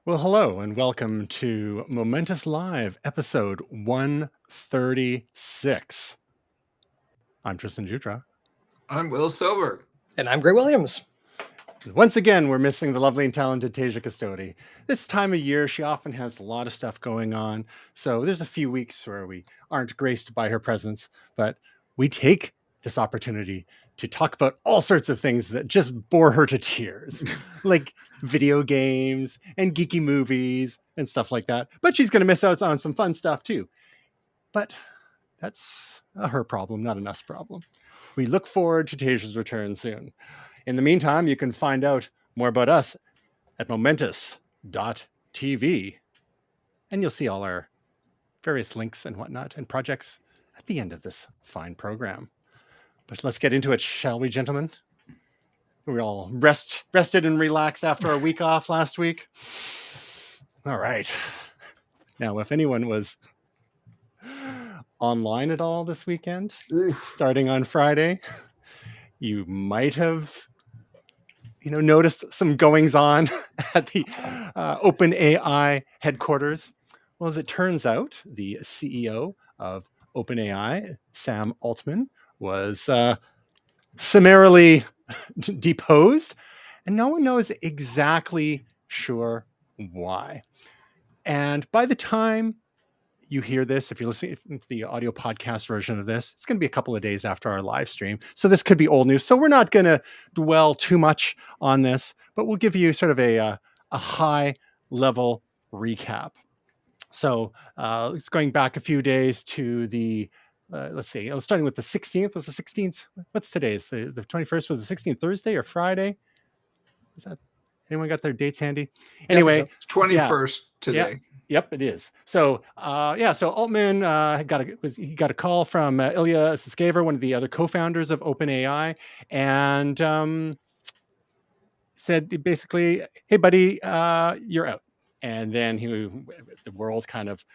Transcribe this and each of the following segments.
Well, hello and welcome to Momentous Live, episode 136. I'm Tristan Jutra. I'm Will Silver. And I'm Gray Williams. Once again, we're missing the lovely and talented Tasia Custodi. This time of year, she often has a lot of stuff going on, so there's a few weeks where we aren't graced by her presence, but we take this opportunity to talk about all sorts of things that just bore her to tears, like video games and geeky movies and stuff like that. But she's going to miss out on some fun stuff too. But that's a her problem, not an us problem. We look forward to Tasia's return soon. In the meantime, you can find out more about us at momentus.tv. And you'll see all our various links and whatnot and projects at the end of this fine program. But let's get into it, shall we, gentlemen? We're all rested and relaxed after our week off last week. All right. Now, if anyone was online at all this weekend, starting on Friday, you might have noticed some goings on at the OpenAI headquarters. Well, as it turns out, the CEO of OpenAI, Sam Altman, was summarily deposed, and no one knows exactly sure why. And by the time you hear this, if you're listening to the audio podcast version of this, it's going to be a couple of days after our live stream. So this could be old news. So we're not going to dwell too much on this, but we'll give you sort of a high level recap. So it's going back a few days to the, let's see, I was starting with the 16th. Was the 16th? What's today's? The 21st was the 16th, Thursday or Friday? Is that, anyone got their dates handy? Anyway. It's 21st today. Yeah. Yep, it is. So, so Altman got a call from Ilya Sutskever, one of the other co-founders of OpenAI, and said basically, "Hey, buddy, you're out." And then the world kind of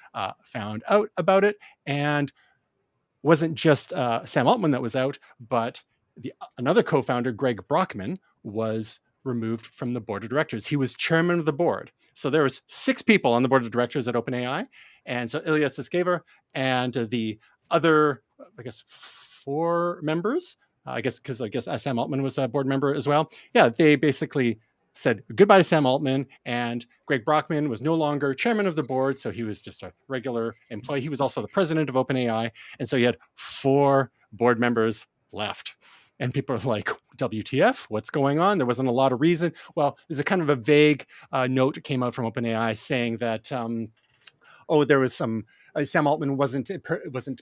found out about it, and wasn't just Sam Altman that was out, but another co-founder, Greg Brockman, was removed from the board of directors. He was chairman of the board. So there was 6 people on the board of directors at OpenAI. And so Ilya Sutskever and the other, 4 members, because Sam Altman was a board member as well. Yeah, they basically said goodbye to Sam Altman, and Greg Brockman was no longer chairman of the board. So he was just a regular employee. He was also the president of OpenAI. And so you had 4 board members left. And people are like, WTF, what's going on? There wasn't a lot of reason. Well, there's a kind of a vague note that came out from OpenAI saying that, there was some, Sam Altman wasn't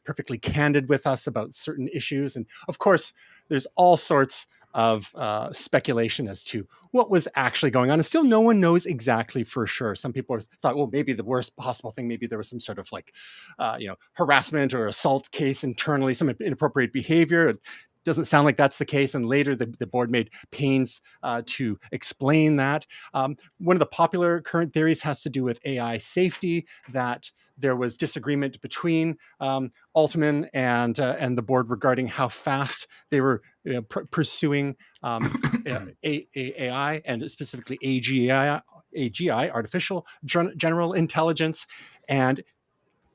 perfectly candid with us about certain issues. And of course, there's all sorts of speculation as to what was actually going on. And still no one knows exactly for sure. Some people thought, well, maybe the worst possible thing, maybe there was some sort of harassment or assault case internally, some inappropriate behavior. Doesn't sound like that's the case. And later the board made pains to explain that. One of the popular current theories has to do with AI safety, that there was disagreement between Altman and the board regarding how fast they were pursuing AI, and specifically AGI, artificial general intelligence. And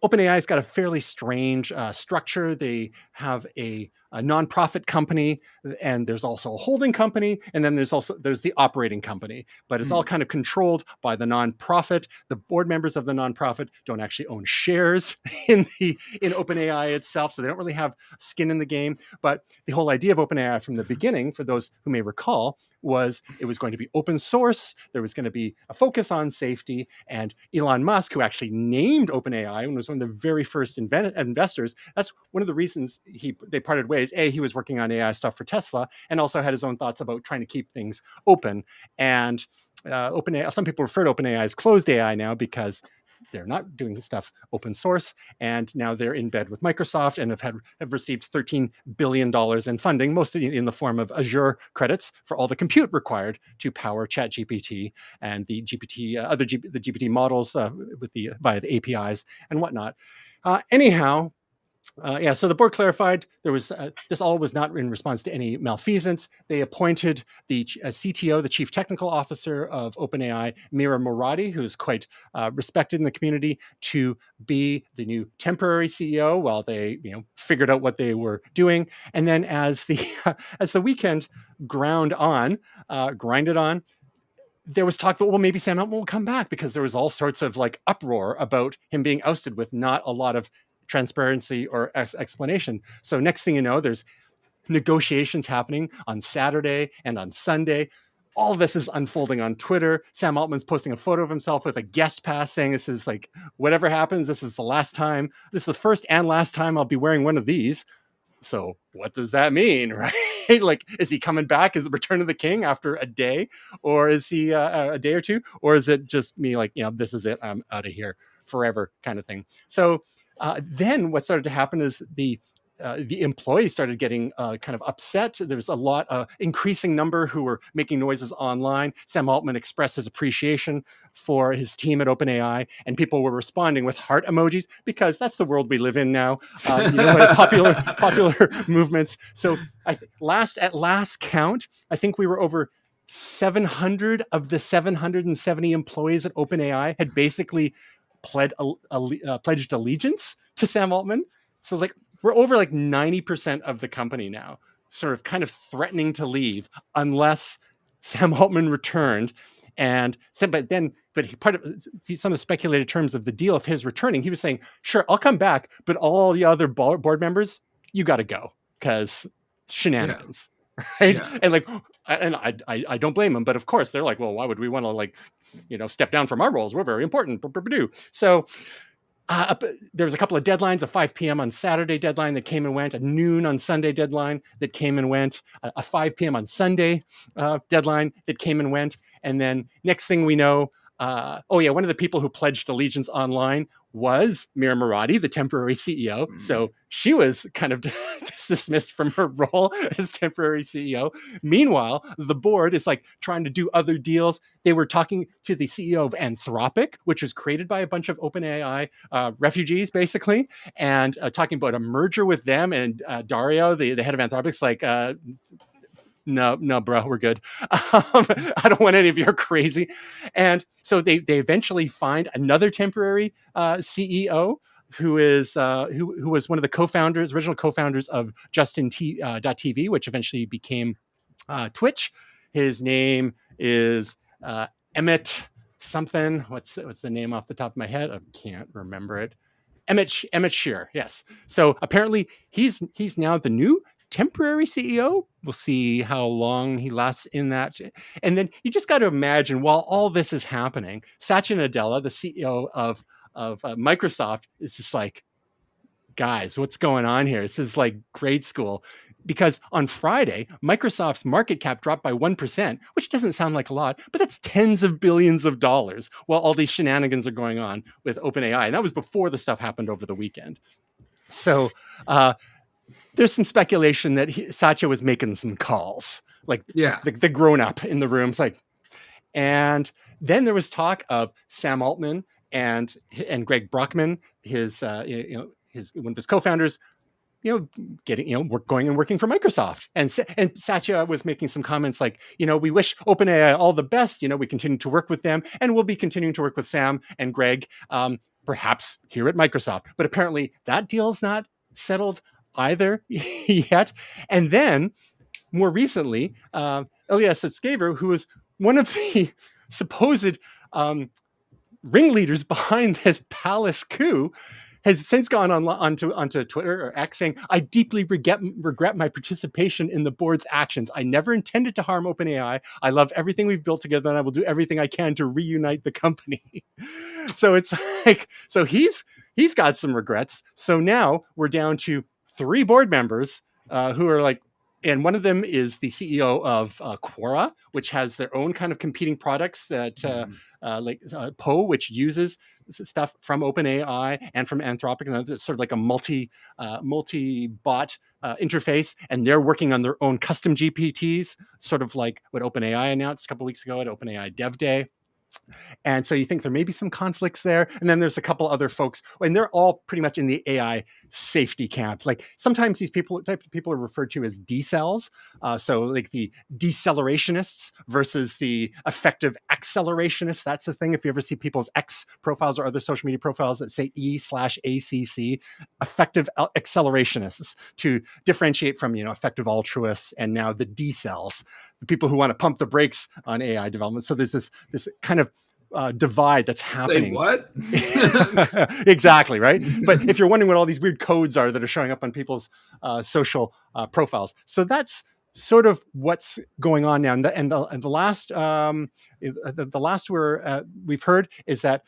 OpenAI's got a fairly strange structure. They have a nonprofit company, and there's also a holding company, and then there's the operating company. But it's all kind of controlled by the nonprofit. The board members of the nonprofit don't actually own shares in OpenAI itself, so they don't really have skin in the game. But the whole idea of OpenAI from the beginning, for those who may recall, was it was going to be open source. There was going to be a focus on safety. And Elon Musk, who actually named OpenAI and was one of the very first investors, that's one of the reasons they parted ways. He was working on AI stuff for Tesla, and also had his own thoughts about trying to keep things open. And OpenAI, some people refer to OpenAI as closed AI now because they're not doing stuff open source, and now they're in bed with Microsoft and have received $13 billion in funding, mostly in the form of Azure credits for all the compute required to power ChatGPT and the GPT, the GPT models via the APIs and whatnot. Anyhow, So the board clarified there was this all was not in response to any malfeasance. They appointed the CTO, the chief technical officer of OpenAI, Mira Murati, who's quite respected in the community, to be the new temporary CEO while they figured out what they were doing. And then as the as the weekend grinded on, there was talk that, well, maybe Sam Altman will come back, because there was all sorts of like uproar about him being ousted with not a lot of transparency or explanation. So next thing you know, there's negotiations happening on Saturday and on Sunday. All this is unfolding on Twitter. Sam Altman's posting a photo of himself with a guest pass saying, this is like, whatever happens, this is the last time. This is the first and last time I'll be wearing one of these. So what does that mean, right? Like, is he coming back? Is the return of the king after a day, or is he a day or two, or is it just me like, this is it, I'm out of here forever kind of thing? So then what started to happen is the employees started getting kind of upset. There's a lot, increasing number who were making noises online. Sam Altman expressed his appreciation for his team at OpenAI, and people were responding with heart emojis, because that's the world we live in now. Popular movements. So at last count, I think we were over 700 of the 770 employees at OpenAI had basically pledged allegiance to Sam Altman. So like, we're over like 90% of the company now sort of kind of threatening to leave unless Sam Altman returned. And part of some of the speculated terms of the deal of his returning, he was saying, sure, I'll come back, but all the other board members, you got to go, because shenanigans. Yeah. Right. Yeah. And I don't blame them, but of course they're like, well, why would we want to step down from our roles? We're very important. So there was a couple of deadlines, a 5 p.m. on Saturday deadline that came and went, a noon on Sunday deadline that came and went, a 5 p.m. on Sunday deadline that came and went. And then next thing we know, one of the people who pledged allegiance online was Mira Murati, the temporary CEO. Mm-hmm. So she was kind of dismissed from her role as temporary CEO. Meanwhile, the board is like trying to do other deals. They were talking to the CEO of Anthropic, which was created by a bunch of OpenAI refugees, basically, and talking about a merger with them. And Dario, the head of Anthropic's like, no, bro, we're good. I don't want any of your crazy. And so they eventually find another temporary CEO who is who was one of the original co-founders of Justin.tv, which eventually became Twitch. His name is Emmett something. What's the name off the top of my head? I can't remember it. Emmett Shear. Yes. So apparently he's now the new temporary CEO. We'll see how long he lasts in that. And then you just got to imagine, while all this is happening, Satya Nadella, the CEO of Microsoft, is just like, guys, what's going on here? This is like grade school. Because on Friday, Microsoft's market cap dropped by 1%, which doesn't sound like a lot, but that's tens of billions of dollars while all these shenanigans are going on with OpenAI. And that was before the stuff happened over the weekend. So there's some speculation that Satya was making some calls, like the grown-up in the rooms. And then there was talk of Sam Altman and Greg Brockman, his one of his co-founders, going and working for Microsoft. And Satya was making some comments like, we wish OpenAI all the best. We continue to work with them, and we'll be continuing to work with Sam and Greg, perhaps here at Microsoft. But apparently that deal's not settled either yet. And then more recently, Ilya Sutskever, who was one of the supposed ringleaders behind this palace coup, has since gone onto Twitter or X saying, I deeply regret my participation in the board's actions. I never intended to harm OpenAI. I love everything we've built together, and I will do everything I can to reunite the company. So it's like, so he's got some regrets. So now we're down to 3 board members who are like, and one of them is the CEO of Quora, which has their own kind of competing products that Poe, which uses stuff from OpenAI and from Anthropic, and it's sort of like a multi-bot interface, and they're working on their own custom GPTs, sort of like what OpenAI announced a couple weeks ago at OpenAI Dev Day. And so you think there may be some conflicts there. And then there's a couple other folks, and they're all pretty much in the AI safety camp. Like sometimes these type of people are referred to as decels. So like the decelerationist versus the effective accelerationists. That's the thing. If you ever see people's X profiles or other social media profiles that say E/ACC, effective accelerationists, to differentiate from, effective altruists, and now the decels, the people who want to pump the brakes on AI development. So there's this kind of divide that's happening. Say what? Exactly, right? But if you're wondering what all these weird codes are that are showing up on people's social profiles, so that's sort of what's going on now. And the last we've heard is that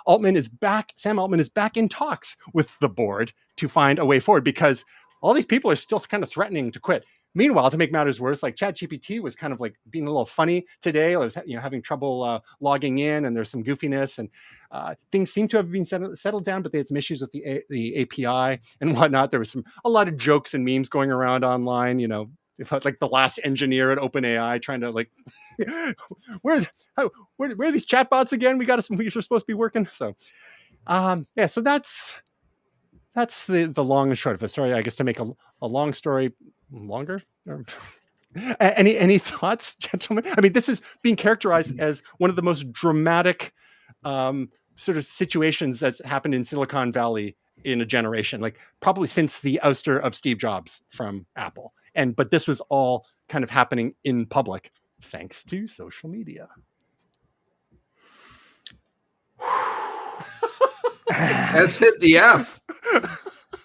Altman is back. Sam Altman is back in talks with the board to find a way forward, because all these people are still kind of threatening to quit. Meanwhile, to make matters worse, like ChatGPT was kind of like being a little funny today. I was, having trouble logging in, and there's some goofiness, and things seem to have been settled down, but they had some issues with the API and whatnot. There was a lot of jokes and memes going around online, about like the last engineer at OpenAI trying to like, where are these chatbots again? We're supposed to be working. So, so that's the long and short of it. Sorry, I guess to make a long story longer. Any thoughts, gentlemen? I mean, this is being characterized as one of the most dramatic sort of situations that's happened in Silicon Valley in a generation, like probably since the ouster of Steve Jobs from Apple. But this was all kind of happening in public thanks to social media. Has hit the F.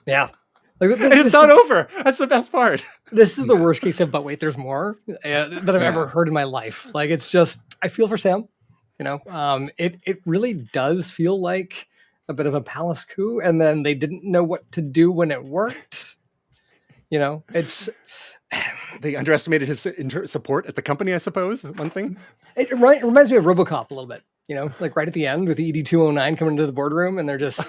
Yeah. And it's not over. That's the best part. This is the worst case of, but wait, there's more that I've ever heard in my life. Like, it's just, I feel for Sam, it really does feel like a bit of a palace coup, and then they didn't know what to do when it worked. It's, they underestimated his support at the company, I suppose, one thing. It reminds me of RoboCop a little bit, like right at the end with the ED-209 coming into the boardroom, and they're just...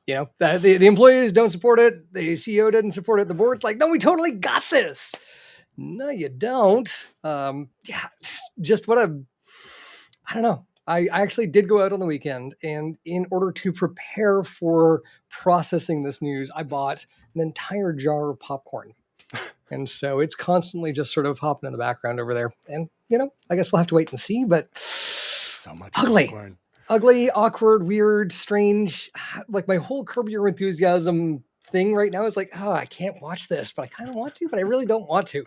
the employees don't support it. The CEO didn't support it. The board's like, no, we totally got this. No, you don't. Just I don't know. I actually did go out on the weekend, and in order to prepare for processing this news, I bought an entire jar of popcorn. And so it's constantly just sort of hopping in the background over there. And, I guess we'll have to wait and see, but so much ugly. Popcorn. Ugly, awkward, weird, strange. Like my whole Curb Your Enthusiasm thing right now is like, I can't watch this, but I kind of want to, but I really don't want to.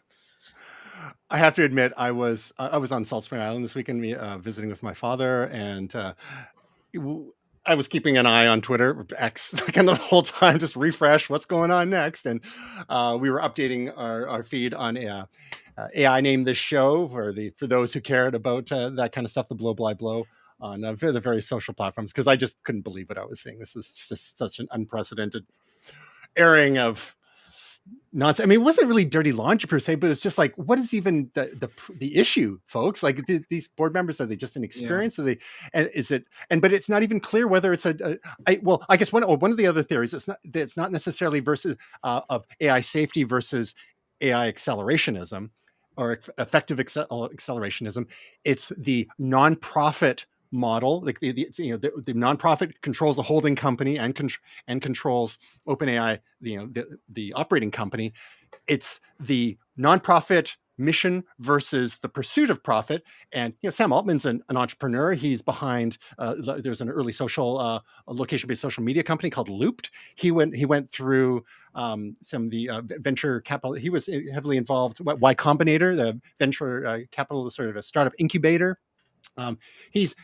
I have to admit, I was on Salt Spring Island this weekend, visiting with my father, and I was keeping an eye on Twitter, X, kind of the whole time, just refresh what's going on next. And we were updating our feed on AI named this show for those who cared about that kind of stuff, the blow, bly, blow, on the various social platforms, because I just couldn't believe what I was seeing. This is just such an unprecedented airing of nonsense. I mean, it wasn't really dirty laundry per se, but it's just like, what is even the issue, folks? Like these board members, are they just inexperienced? Are they? And is it? But it's not even clear whether it's I guess one of the other theories, it's not necessarily versus of AI safety versus AI accelerationism or effective accelerationism. It's the nonprofit model, like the nonprofit controls the holding company and controls OpenAI, the operating company. It's the nonprofit mission versus the pursuit of profit. And Sam Altman's an entrepreneur. He's behind there's an early social location-based social media company called Looped. He went through some of the venture capital. He was heavily involved. Y Combinator, the venture capital, sort of a startup incubator. He's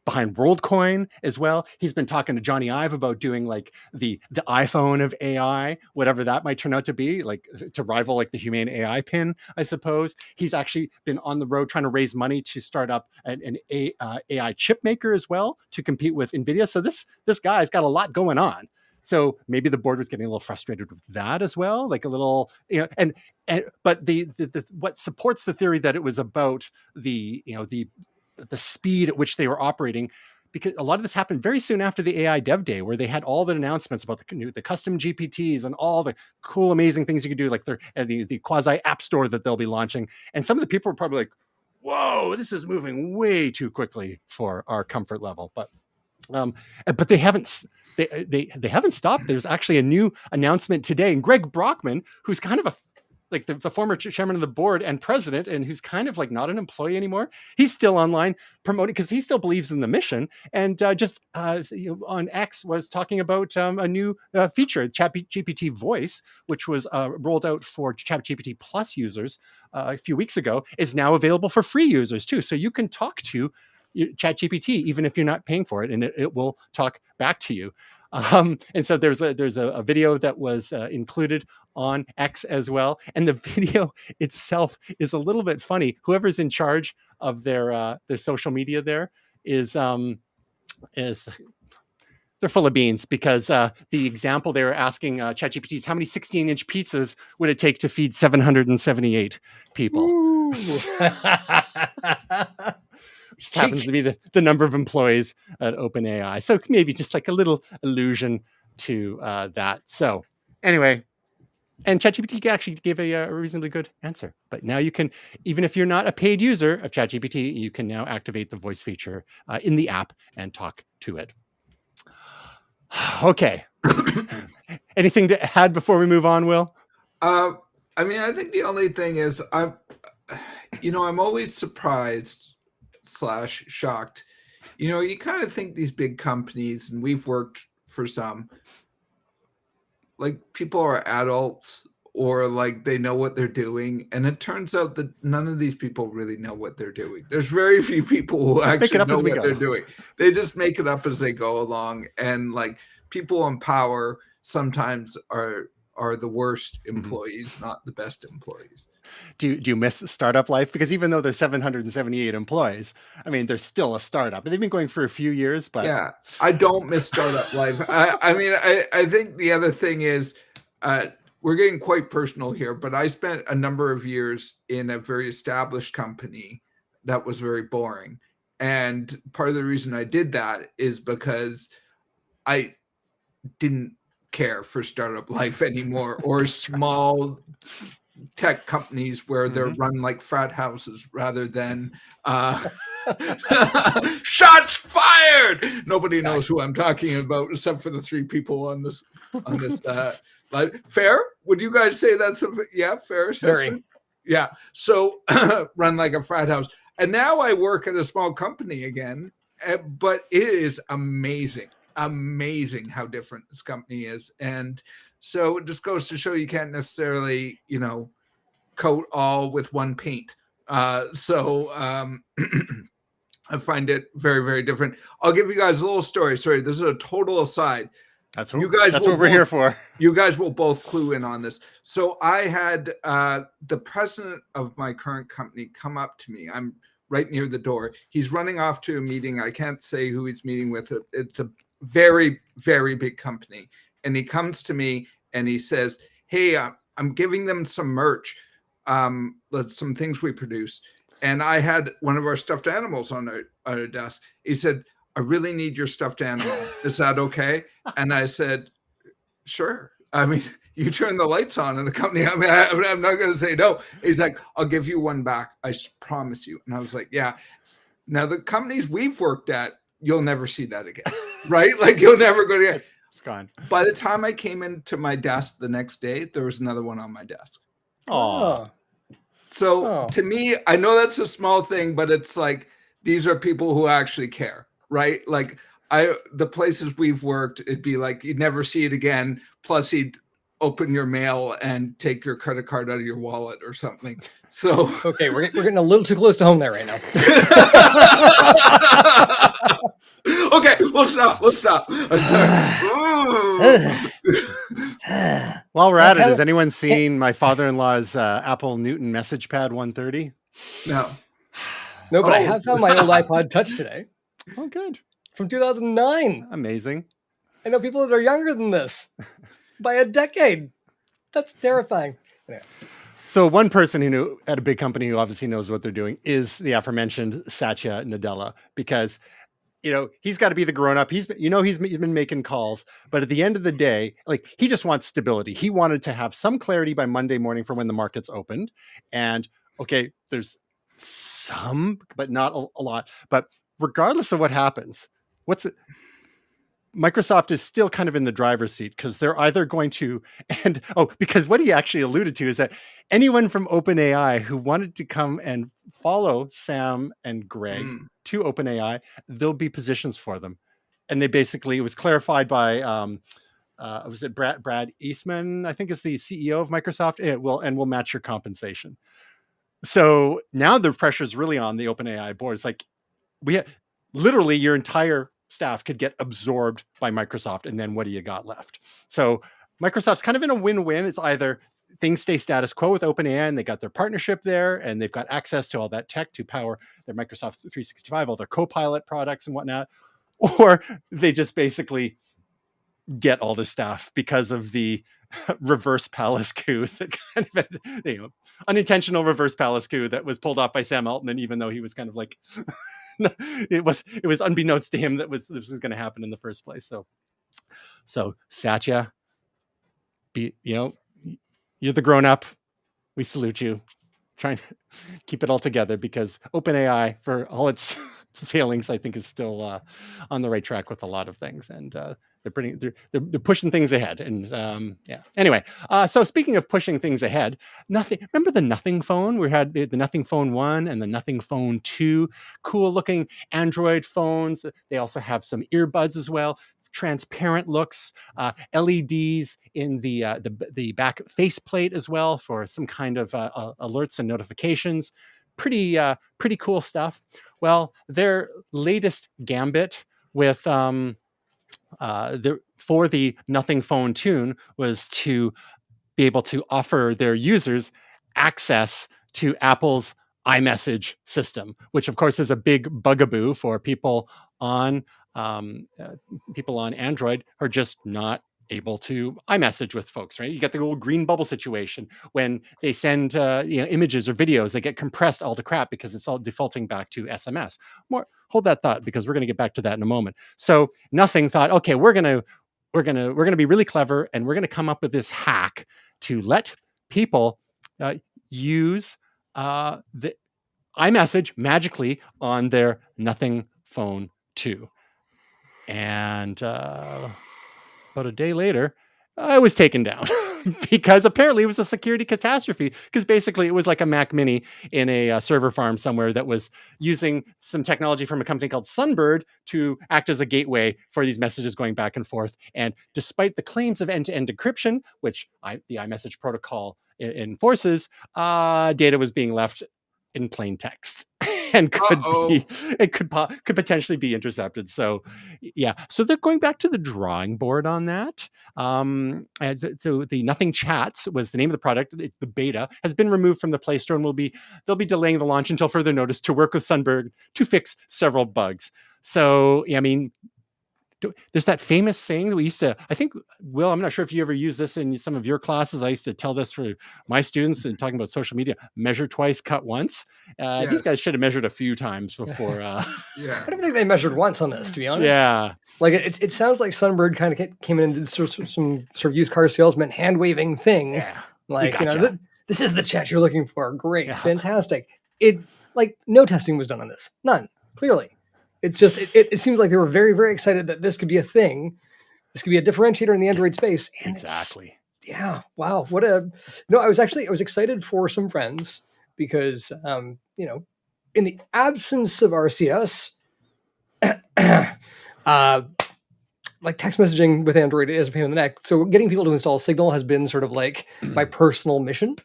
behind WorldCoin as well. He's been talking to Johnny Ive about doing like the iPhone of AI, whatever that might turn out to be, like to rival like the Humane AI pin, I suppose. He's actually been on the road trying to raise money to start up an AI chip maker as well to compete with NVIDIA. So this guy's got a lot going on. So maybe the board was getting a little frustrated with that as well, like a little, but the what supports the theory that it was about the speed at which they were operating, because a lot of this happened very soon after the AI Dev Day, where they had all the announcements about the custom GPTs and all the cool, amazing things you could do, like the quasi app store that they'll be launching. And some of the people were probably like, whoa, this is moving way too quickly for our comfort level. But they haven't. They haven't stopped. There's actually a new announcement today, and Greg Brockman, who's kind of like the former chairman of the board and president, and who's kind of like not an employee anymore. He's still online promoting because he still believes in the mission. And just on X was talking about a new feature, ChatGPT Voice, which was rolled out for ChatGPT Plus users a few weeks ago, is now available for free users too. So you can talk to ChatGPT even if you're not paying for it, and it will talk back to you. And so there's a video that was included on X as well, and the video itself is a little bit funny. Whoever's in charge of their social media there is they're full of beans, because the example they were asking ChatGPT is how many 16-inch pizzas would it take to feed 778 people? Just happens to be the number of employees at OpenAI. So maybe just like a little allusion to that. So anyway, and ChatGPT actually gave a reasonably good answer. But now you can, even if you're not a paid user of ChatGPT, you can now activate the voice feature in the app and talk to it. Okay. Anything to add before we move on, Will? I mean, I think the only thing is I'm always surprised / shocked. You kind of think these big companies, and we've worked for some, like people are adults or like they know what they're doing, and it turns out that none of these people really know what they're doing. There's very few people who actually know what they're doing. They just make it up as they go along, and like people in power sometimes are the worst employees, not the best employees. Do you miss startup life? Because even though there's 778 employees, I mean, they're still a startup. They've been going for a few years, but yeah, I don't miss startup life. I think the other thing is, we're getting quite personal here, but I spent a number of years in a very established company that was very boring. And part of the reason I did that is because I didn't care for startup life anymore, or small tech companies where they're run like frat houses rather than shots fired. Nobody knows who I'm talking about except for the 3 people on this live. Fair? Would you guys say that's fair assessment? Yeah. So run like a frat house. And now I work at a small company again, but it is amazing how different this company is. And so it just goes to show you can't necessarily, coat all with one paint. I find it very, very different. I'll give you guys a little story. Sorry, this is a total aside. That's what we're here for. You guys will both clue in on this. So I had the president of my current company come up to me. I'm right near the door. He's running off to a meeting. I can't say who he's meeting with. It's a very, very big company. And he comes to me and he says, hey, I'm giving them some merch, some things we produce. And I had one of our stuffed animals on our desk. He said, I really need your stuffed animal. Is that okay? And I said, sure. I mean, you turn the lights on in the company. I mean, I'm not going to say no. He's like, I'll give you one back. I promise you. And I was like, yeah. Now, the companies we've worked at, you'll never see that again, right? Like you'll never go to It's gone. By the time I came into my desk the next day, there was another one on my desk. Oh. So to me, I know that's a small thing, but it's like, these are people who actually care, right? Like the places we've worked, it'd be like, you'd never see it again. Plus he'd open your mail and take your credit card out of your wallet or something. So, okay, we're getting a little too close to home there right now. Okay, we'll stop. I'm sorry. While we're at it, has anyone seen my father-in-law's Apple Newton Message Pad 130? No, but I have found my old iPod Touch today. Oh, good. From 2009. Amazing. I know people that are younger than this by a decade. That's terrifying. Yeah. So one person who knew at a big company who obviously knows what they're doing is the aforementioned Satya Nadella, because he's got to be the grown up. He's been making calls, but at the end of the day, like he just wants stability. He wanted to have some clarity by Monday morning for when the markets opened. And okay, there's some, but not a lot. But regardless of what happens, Microsoft is still kind of in the driver's seat because they're either going to, because what he actually alluded to is that anyone from OpenAI who wanted to come and follow Sam and Greg to OpenAI, there'll be positions for them. And it was clarified by, was it Brad Eastman, I think is the CEO of Microsoft. We'll match your compensation. So now the pressure is really on the OpenAI board. It's like literally your entire staff could get absorbed by Microsoft, and then what do you got left? So Microsoft's kind of in a win-win. It's either things stay status quo with OpenAI and they got their partnership there and they've got access to all that tech to power their Microsoft 365, all their Copilot products and whatnot, or they just basically get all this stuff because of the reverse palace coup, that kind of unintentional reverse palace coup that was pulled off by Sam Altman, even though he was kind of like it was unbeknownst to him that this was going to happen in the first place. So Satya, you're the grown up. We salute you. Trying to keep it all together, because OpenAI, for all its failings, I think is still on the right track with a lot of things, and they're pushing things ahead. And anyway, so speaking of pushing things ahead, remember the Nothing phone? We had the Nothing Phone 1 and the Nothing Phone 2, cool looking Android phones. They also have some earbuds as well. Transparent looks, LEDs in the back faceplate as well for some kind of alerts and notifications. Pretty cool stuff. Well, their latest gambit with for the Nothing Phone 2 was to be able to offer their users access to Apple's iMessage system, which of course is a big bugaboo for people on Android who are just not able to iMessage with folks, right? You get the little green bubble situation when they send images or videos, they get compressed all to crap because it's all defaulting back to SMS. Hold that thought, because we're going to get back to that in a moment. So Nothing thought, okay, we're going to be really clever, and we're going to come up with this hack to let people use the iMessage magically on their Nothing Phone 2. And about a day later, I was taken down because apparently it was a security catastrophe, because basically it was like a Mac Mini in a server farm somewhere that was using some technology from a company called Sunbird to act as a gateway for these messages going back and forth. And despite the claims of end-to-end encryption, which the iMessage protocol enforces, data was being left in plain text and could potentially be intercepted. So so they're going back to the drawing board on that. So the Nothing Chats was the name of the product. The beta has been removed from the Play Store, and they'll be delaying the launch until further notice to work with Sunbird to fix several bugs. So there's that famous saying that we used to, I think, Will, I'm not sure if you ever use this in some of your classes. I used to tell this for my students and talking about social media: measure twice, cut once. Yes. These guys should have measured a few times before. I don't think they measured once on this, to be honest. Yeah. Like it sounds like Sunbird kind of came in and did some sort of used car salesman hand waving thing. Yeah. Like, this is the chat you're looking for. Great. Yeah. Fantastic. No testing was done on this. None. Clearly. It's just, it seems like they were very, very excited that this could be a thing. This could be a differentiator in the Android space. And exactly. Yeah. Wow. I was excited for some friends because, in the absence of RCS, like text messaging with Android is a pain in the neck. So getting people to install Signal has been sort of like my personal mission.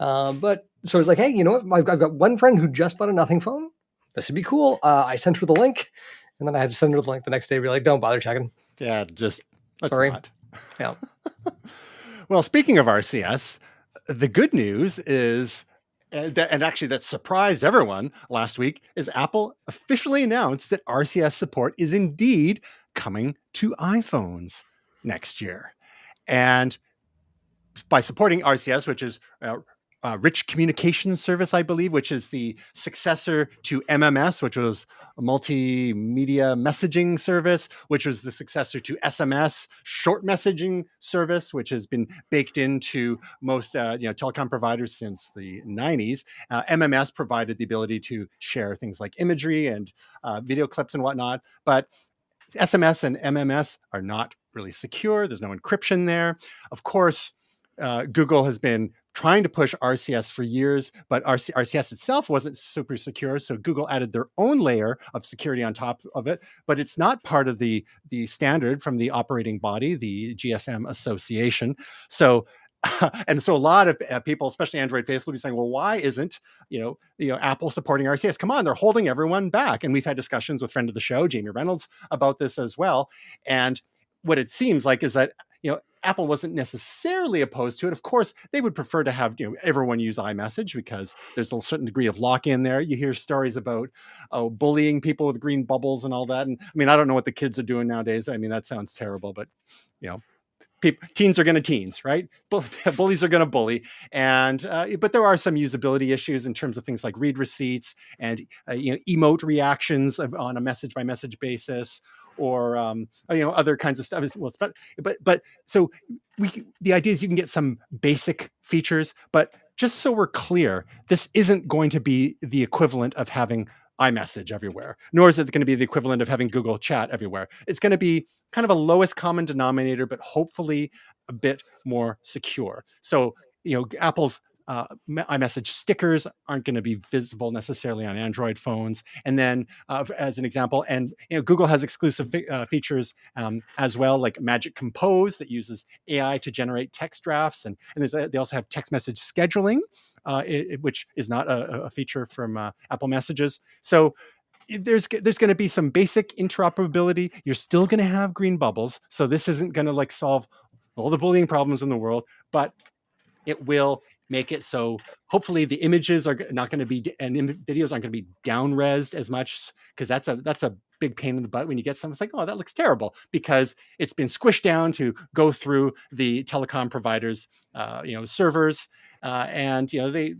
But so I was like, hey, you know what? I've got one friend who just bought a Nothing phone. This would be cool. I sent her the link, and then I had to send her the link the next day. Be like, don't bother checking. Yeah, just sorry. Not. Yeah. Well, speaking of RCS, the good news is, and actually that surprised everyone last week, is Apple officially announced that RCS support is indeed coming to iPhones next year. And by supporting RCS, which is Rich Communications Service, I believe, which is the successor to MMS, which was a multimedia messaging service, which was the successor to SMS, short messaging service, which has been baked into most telecom providers since the 90s. MMS provided the ability to share things like imagery and video clips and whatnot, but SMS and MMS are not really secure. There's no encryption there. Of course, Google has been trying to push RCS for years, but RCS itself wasn't super secure. So Google added their own layer of security on top of it, but it's not part of the standard from the operating body, the GSM Association. So and so a lot of people, especially Android faithful, will be saying, well, why isn't Apple supporting RCS? Come on, they're holding everyone back. And we've had discussions with friend of the show, Jamie Reynolds, about this as well. And what it seems like is that Apple wasn't necessarily opposed to it. Of course, they would prefer to have everyone use iMessage because there's a certain degree of lock-in there. You hear stories about bullying people with green bubbles and all that. And I mean, I don't know what the kids are doing nowadays. I mean, that sounds terrible, but teens are going to teens, right? Bullies are going to bully. And but there are some usability issues in terms of things like read receipts and emote reactions on a message by message basis, or other kinds of stuff. Well, but so the idea is you can get some basic features, but just so we're clear, this isn't going to be the equivalent of having iMessage everywhere, nor is it going to be the equivalent of having Google Chat everywhere. It's going to be kind of a lowest common denominator, but hopefully a bit more secure. So, Apple's iMessage stickers aren't going to be visible necessarily on Android phones. And then, as an example, and Google has exclusive features as well, like Magic Compose that uses AI to generate text drafts, and they also have text message scheduling, which is not a feature from Apple Messages. So there's going to be some basic interoperability. You're still going to have green bubbles, so this isn't going to solve all the bullying problems in the world, but it will make it so hopefully the images are not going to be, and videos aren't going to be down-resed as much, because that's a big pain in the butt when you get something. It's like, oh, that looks terrible, because it's been squished down to go through the telecom providers, servers, and they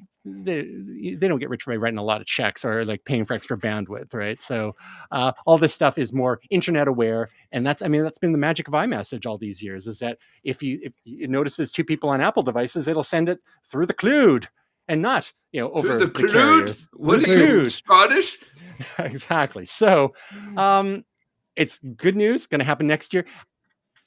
don't get rich by writing a lot of checks or paying for extra bandwidth, right? So all this stuff is more internet aware, and that's been the magic of iMessage all these years, is that if it notices two people on Apple devices, it'll send it through the cloud and not over the carriers. What are you, Scottish? Exactly. So it's good news, going to happen next year.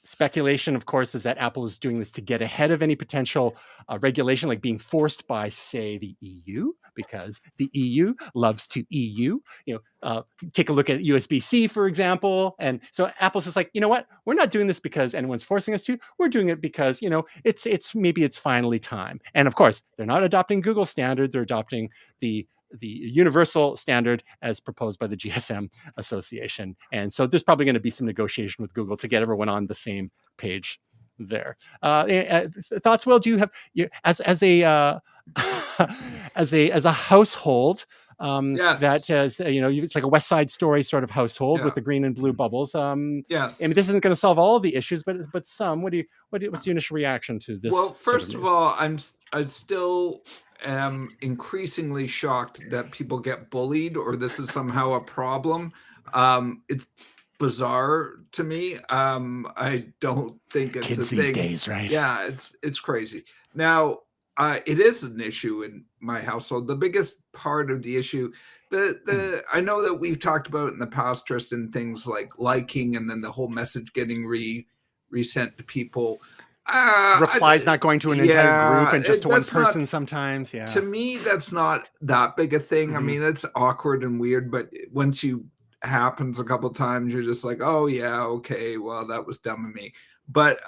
Speculation, of course, is that Apple is doing this to get ahead of any potential regulation, like being forced by, say, the EU, because the EU loves to EU. Take a look at USB-C, for example. And so Apple's just like, you know what? We're not doing this because anyone's forcing us to. We're doing it because, it's finally time. And of course, they're not adopting Google standard. They're adopting the universal standard as proposed by the GSM Association. And so there's probably going to be some negotiation with Google to get everyone on the same page there. Thoughts, Will? Do you have, as a as a household, yes, that it's like a West Side Story sort of household, with the green and blue bubbles. Yes. I mean, this isn't going to solve all of the issues, but some. What's your initial reaction to this? Well, first of all, I still am increasingly shocked that people get bullied, or this is somehow a problem. It's bizarre to me. I don't think it's kids a these thing. days, right? Yeah, it's crazy. Now, it is an issue in my household. The biggest part of the issue, I know that we've talked about in the past, Tristan, things like liking and then the whole message getting resent to people. Replies not going to an entire group and just to one person sometimes. Yeah. To me, that's not that big a thing. Mm-hmm. I mean, it's awkward and weird, but once you happens a couple of times, you're just like, oh yeah, okay, well, that was dumb of me. But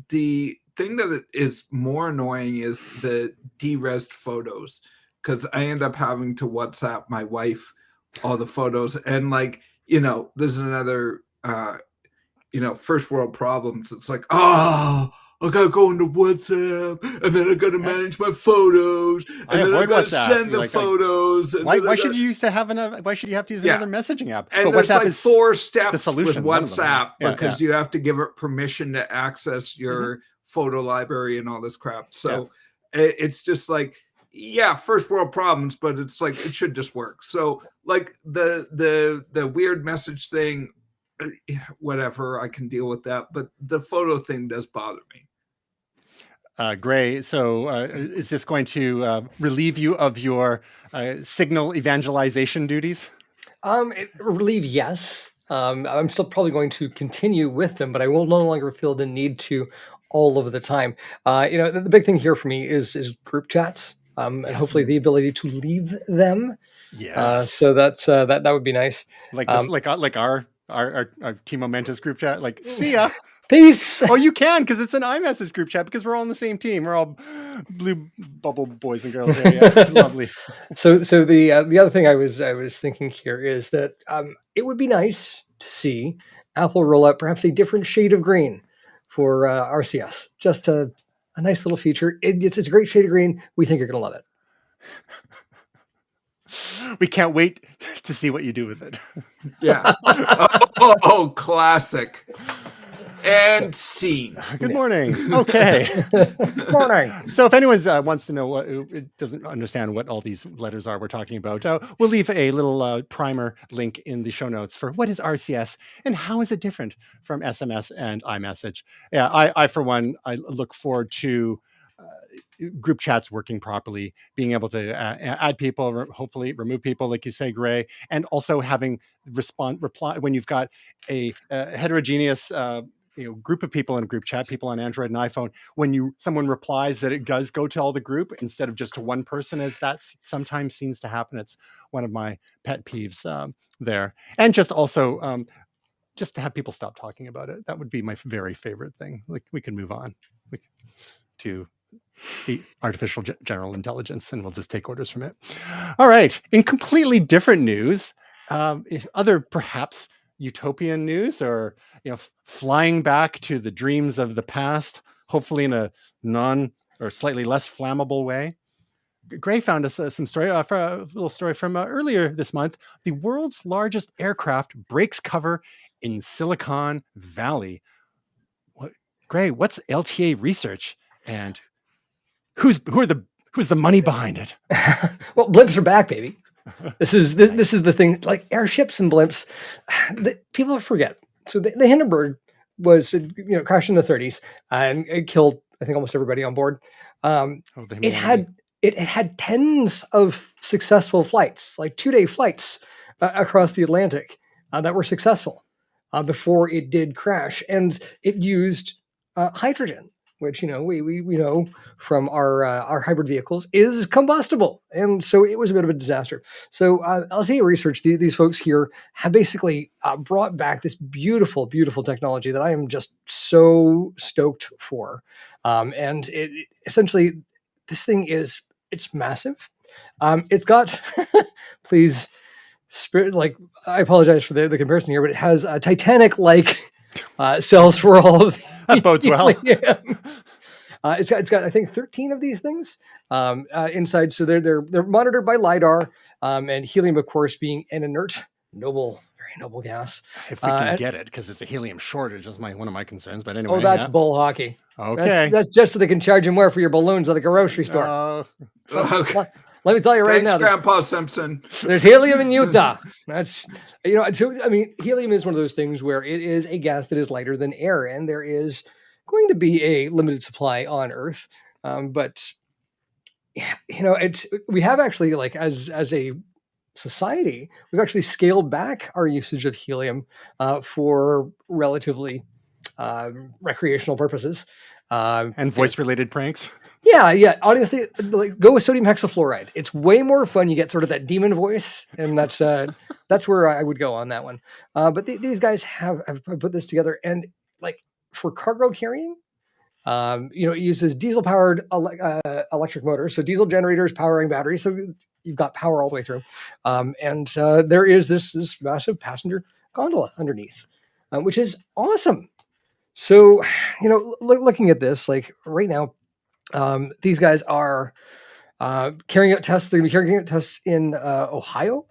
the thing that is more annoying is the de-resed photos, because I end up having to WhatsApp my wife all the photos, and there's another first world problems. It's like, oh, I gotta go into WhatsApp, and then I gotta manage my photos, and then I gotta send the photos. Why should you have to use another messaging app? And there's WhatsApp is 4 steps the solution with WhatsApp, because you have to give it permission to access your photo library and all this crap. So It's just like, yeah, first world problems, but it's like it should just work. So like the weird message thing, whatever, I can deal with that. But the photo thing does bother me. Gray, so is this going to relieve you of your signal evangelization duties? Relieve, yes. I'm still probably going to continue with them, but I will no longer feel the need to all of the time. The big thing here for me is group chats, and hopefully the ability to leave them. Yes. So that's that would be nice. Like this, like our Team Momentous group chat. Like, see ya. Peace. Oh, you can, because it's an iMessage group chat, because we're all on the same team. We're all blue bubble boys and girls. Yeah, lovely. So the other thing I was thinking here is that it would be nice to see Apple roll out perhaps a different shade of green for RCS. Just a nice little feature. It's a great shade of green. We think you're going to love it. We can't wait to see what you do with it. Yeah. Oh, classic. And scene. Good morning. Okay. Good morning. So if anyone wants to know doesn't understand what all these letters are we're talking about, we'll leave a little primer link in the show notes for what is RCS and how is it different from SMS and iMessage. Yeah, I for one, I look forward to group chats working properly, being able to add people, hopefully remove people, like you say, Gray, and also having reply when you've got a heterogeneous group of people in a group chat, people on Android and iPhone, when someone replies that it does go to all the group instead of just to one person, as that sometimes seems to happen. It's one of my pet peeves there. And just also just to have people stop talking about it. That would be my very favorite thing. Like, we can move on to the artificial general intelligence, and we'll just take orders from it. All right. In completely different news, other perhaps utopian news, or flying back to the dreams of the past, hopefully in a or slightly less flammable way. Gray found us some story, a little story from earlier this month. The world's largest aircraft breaks cover in Silicon Valley. Gray, what's LTA research, and who's the money behind it? Well, blimps are back, baby. This is the thing. Like airships and blimps, people forget. So the Hindenburg was crashed in the 30s and it killed, I think, almost everybody on board. It had tens of successful flights, like 2-day flights across the Atlantic that were successful before it did crash, and it used hydrogen, which we know from our hybrid vehicles is combustible, and so it was a bit of a disaster. So I'll say research. These folks here have basically brought back this beautiful, beautiful technology that I am just so stoked for. And it essentially, this thing it's massive. It's got please. I apologize for the comparison here, but it has Titanic-like cells for all of that bodes well. It's got I think 13 of these things inside. So they're monitored by LiDAR, and helium, of course, being an inert, very noble gas. If we can get it, because there's a helium shortage, is one of my concerns. But anyway, that's bull hockey. Okay, that's just so they can charge you more for your balloons at the grocery store. Okay. Let me tell you right now. Grandpa Simpson. There's helium in Utah. That's, helium is one of those things where it is a gas that is lighter than air, and there is going to be a limited supply on Earth. But we have actually, like, as a society, we've actually scaled back our usage of helium for relatively recreational purposes. And voice-related pranks. Yeah. Honestly, go with sodium hexafluoride. It's way more fun. You get sort of that demon voice, and that's where I would go on that one. But these guys have put this together, and like for cargo carrying, it uses diesel-powered electric motors, so diesel generators powering batteries. So you've got power all the way through, and there is this massive passenger gondola underneath, which is awesome. So, looking at this, like right now, these guys are carrying out tests. They're going to be carrying out tests in Ohio.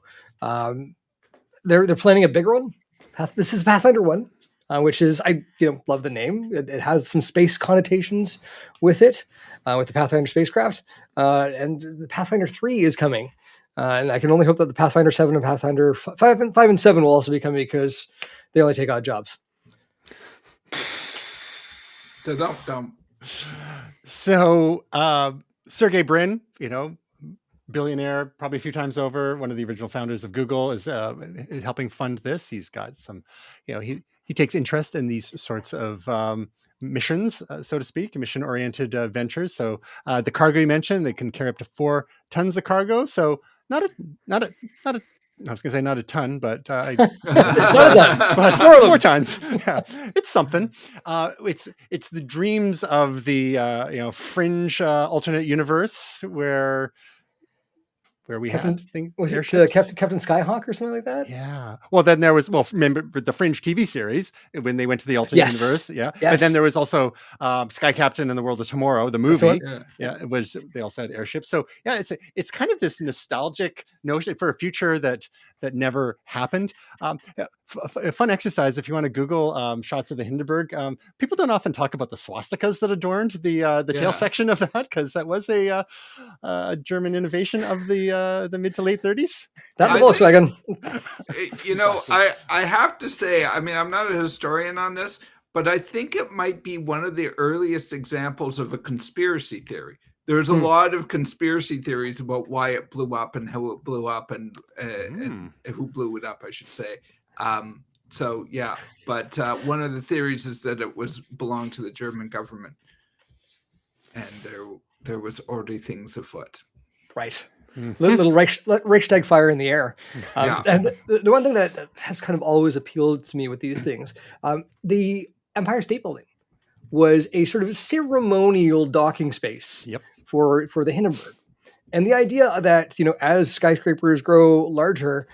They're planning a bigger one. This is Pathfinder 1. which is, I love the name. It has some space connotations with it, with the Pathfinder spacecraft, and the Pathfinder 3 is coming. And I can only hope that the Pathfinder 7 and Pathfinder 5 and 7 will also be coming, because they only take odd jobs. So Sergey Brin, billionaire, probably a few times over, one of the original founders of Google, is helping fund this. He's got some, he takes interest in these sorts of missions, so to speak, mission-oriented ventures. So the cargo you mentioned, they can carry up to 4 tons of cargo. So not a I was going to say not a ton, but it's not a ton, but it's 4 tons. Yeah, it's something. It's the dreams of the fringe alternate universe where we had things. Was it Captain Skyhawk or something like that? Yeah. Well, then there was, remember the Fringe TV series when they went to the alternate universe. Yeah. Yes. But then there was also Sky Captain and the World of Tomorrow, the movie. It was, they also had airships. So yeah, it's kind of this nostalgic notion for a future that never happened. A fun exercise, if you want to Google shots of the Hindenburg, people don't often talk about the swastikas that adorned the tail section of that, because that was a German innovation of the mid to late 30s. That Volkswagen. I have to say, I mean, I'm not a historian on this, but I think it might be one of the earliest examples of a conspiracy theory. There's a lot of conspiracy theories about why it blew up and how it blew up and who blew it up, I should say. So yeah, but one of the theories is that it belonged to the German government, and there was already things afoot. Right. Little Reichstag fire in the air. And the one thing that has kind of always appealed to me with these things, the Empire State Building was a sort of ceremonial docking space for the Hindenburg. And the idea that, as skyscrapers grow larger,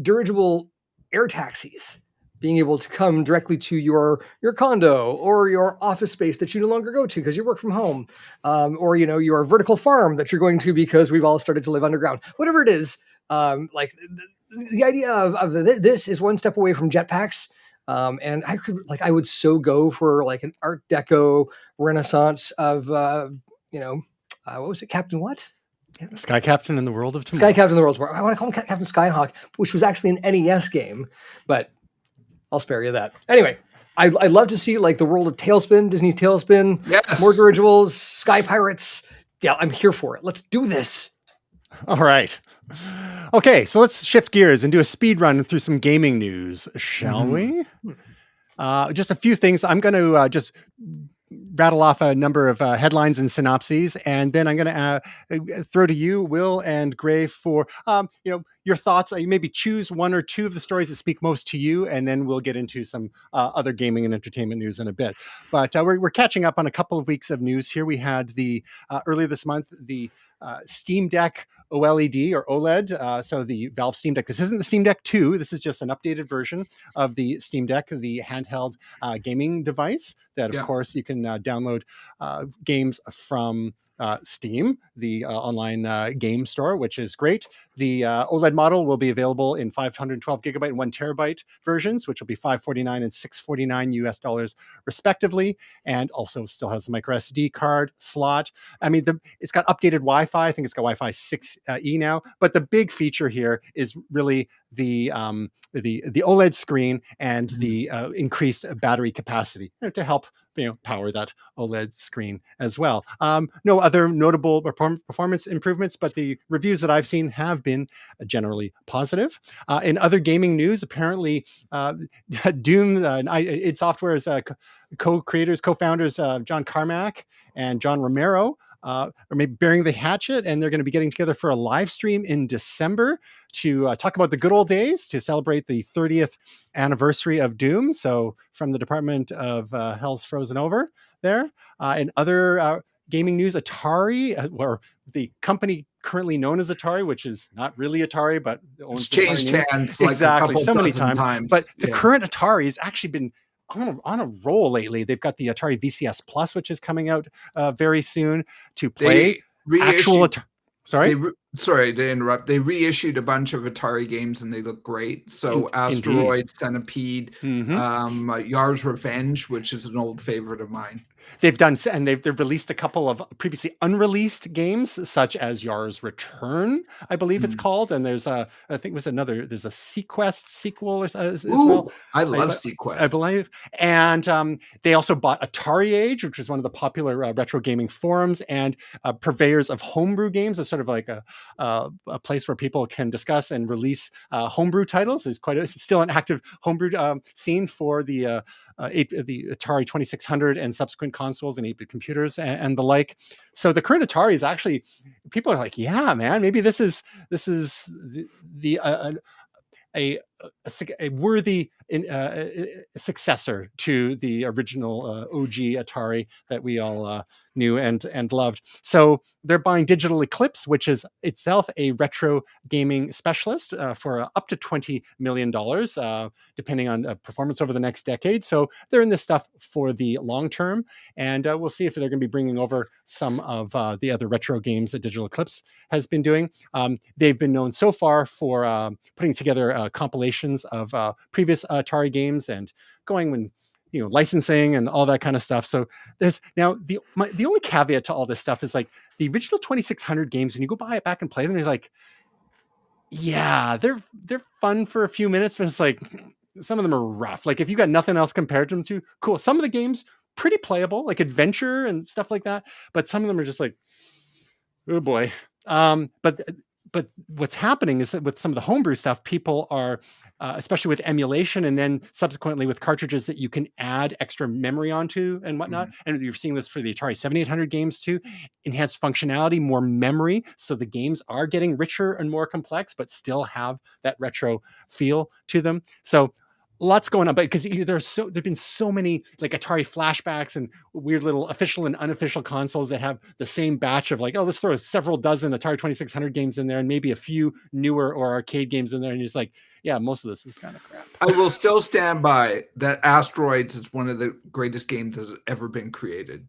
dirigible air taxis being able to come directly to your condo or your office space that you no longer go to because you work from home, or, your vertical farm that you're going to because we've all started to live underground, whatever it is. Like the idea of this is one step away from jetpacks. And I would so go for like an Art Deco renaissance of, what was it? Captain what? Sky Captain in the World of Tomorrow. Sky Captain in the World of Tomorrow. I want to call him Captain Skyhawk, which was actually an NES game, but I'll spare you that. Anyway, I'd love to see like the world of Tailspin, Disney's Tailspin, more dirigibles, Sky Pirates. Yeah, I'm here for it. Let's do this. All right. Okay, so let's shift gears and do a speed run through some gaming news, shall we? Just a few things. I'm going to just rattle off a number of headlines and synopses, and then I'm going to throw to you, Will and Gray, for your thoughts. You maybe choose one or two of the stories that speak most to you, and then we'll get into some other gaming and entertainment news in a bit. But we're catching up on a couple of weeks of news here. We had the earlier this month the Steam Deck OLED or OLED. So the Valve Steam Deck. This isn't the Steam Deck 2. This is just an updated version of the Steam Deck, the handheld gaming device that, of course, you can download games from Steam, the online game store, which is great. The OLED model will be available in 512 gigabyte and 1 terabyte versions, which will be $549 and $649 US respectively, and also still has the micro SD card slot. I mean, it's got updated Wi-Fi. I think it's got Wi-Fi 6E now. But the big feature here is really the OLED screen and the increased battery capacity to help power that OLED screen as well. No other notable performance improvements, but the reviews that I've seen have been generally positive. In other gaming news, apparently Doom, id Software's co-founders John Carmack and John Romero are maybe bearing the hatchet, and they're going to be getting together for a live stream in December to talk about the good old days, to celebrate the 30th anniversary of Doom. So from the Department of Hell's Frozen Over there. In other gaming news, Atari, or the company currently known as Atari, which is not really Atari, but it's changed hands exactly so many times. But the current Atari has actually been on a roll lately. They've got the Atari VCS Plus, which is coming out very soon to play actual Atari. Sorry? Sorry to interrupt. They reissued a bunch of Atari games and they look great. So Asteroid, Centipede, Yar's Revenge, which is an old favorite of mine. They've done, and they've released a couple of previously unreleased games, such as Yar's Return, I believe it's called. And there's I think it was there's a Sequest sequel as well. I love Sequest. I believe. And they also bought Atari Age, which is one of the popular retro gaming forums and purveyors of homebrew games. It's sort of like a place where people can discuss and release homebrew titles. There's still an active homebrew scene for the Atari 2600 and subsequent consoles and 8-bit computers and the like. So the current Atari is actually, people are like, yeah, man, maybe this is a worthy successor to the original OG Atari that we all knew and loved. So they're buying Digital Eclipse, which is itself a retro gaming specialist for up to $20 million, depending on performance over the next decade. So they're in this stuff for the long term. And we'll see if they're going to be bringing over some of the other retro games that Digital Eclipse has been doing. They've been known so far for putting together compilations of previous Atari games and going when, licensing and all that kind of stuff. So there's now the only caveat to all this stuff is like the original 2600 games, when you go back and play them, you're like, yeah, they're fun for a few minutes, but it's like some of them are rough. Like if you got nothing else compared to them to, cool. Some of the games pretty playable, like adventure and stuff like that, but some of them are just like, oh boy. But what's happening is that with some of the homebrew stuff, people are, especially with emulation and then subsequently with cartridges that you can add extra memory onto and whatnot. And you're seeing this for the Atari 7800 games too, enhanced functionality, more memory. So the games are getting richer and more complex, but still have that retro feel to them. So lots going on, but because there've been so many like Atari flashbacks and weird little official and unofficial consoles that have the same batch of like, oh, let's throw several dozen Atari 2600 games in there and maybe a few newer or arcade games in there. And you're just like, yeah, most of this is kind of crap. I will still stand by that Asteroids is one of the greatest games that's ever been created.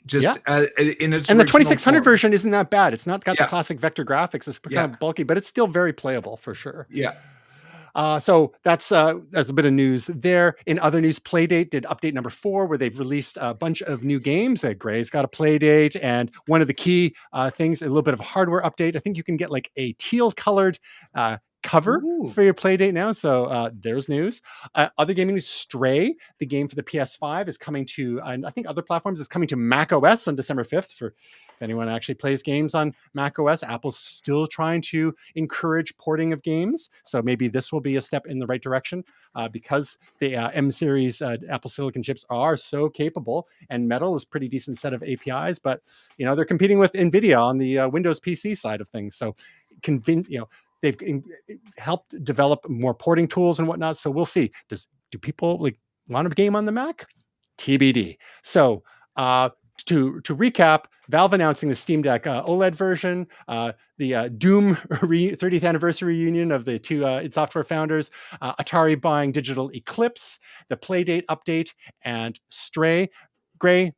Just in its and the 2600 form. version isn't that bad. It's not got the classic vector graphics. It's kind of bulky, but it's still very playable for sure. Yeah. So that's a bit of news there. In other news, Playdate did update number 4, where they've released a bunch of new games. Gray's got a Playdate, and one of the key things, a little bit of a hardware update. I think you can get like a teal colored cover for your Playdate now. So there's news. Other gaming news, Stray, the game for the PS5, is coming to, and I think other platforms, is coming to Mac OS on December 5th for if anyone actually plays games on Mac OS. Apple's still trying to encourage porting of games. So maybe this will be a step in the right direction because the M series Apple Silicon chips are so capable, and Metal is pretty decent set of APIs, but they're competing with NVIDIA on the Windows PC side of things. So they've helped develop more porting tools and whatnot. So we'll see. Do people want a game on the Mac? TBD. So to recap, Valve announcing the Steam Deck OLED version, the Doom 30th anniversary reunion of the two id Software founders, Atari buying Digital Eclipse, the Playdate update, and Stray. Gray,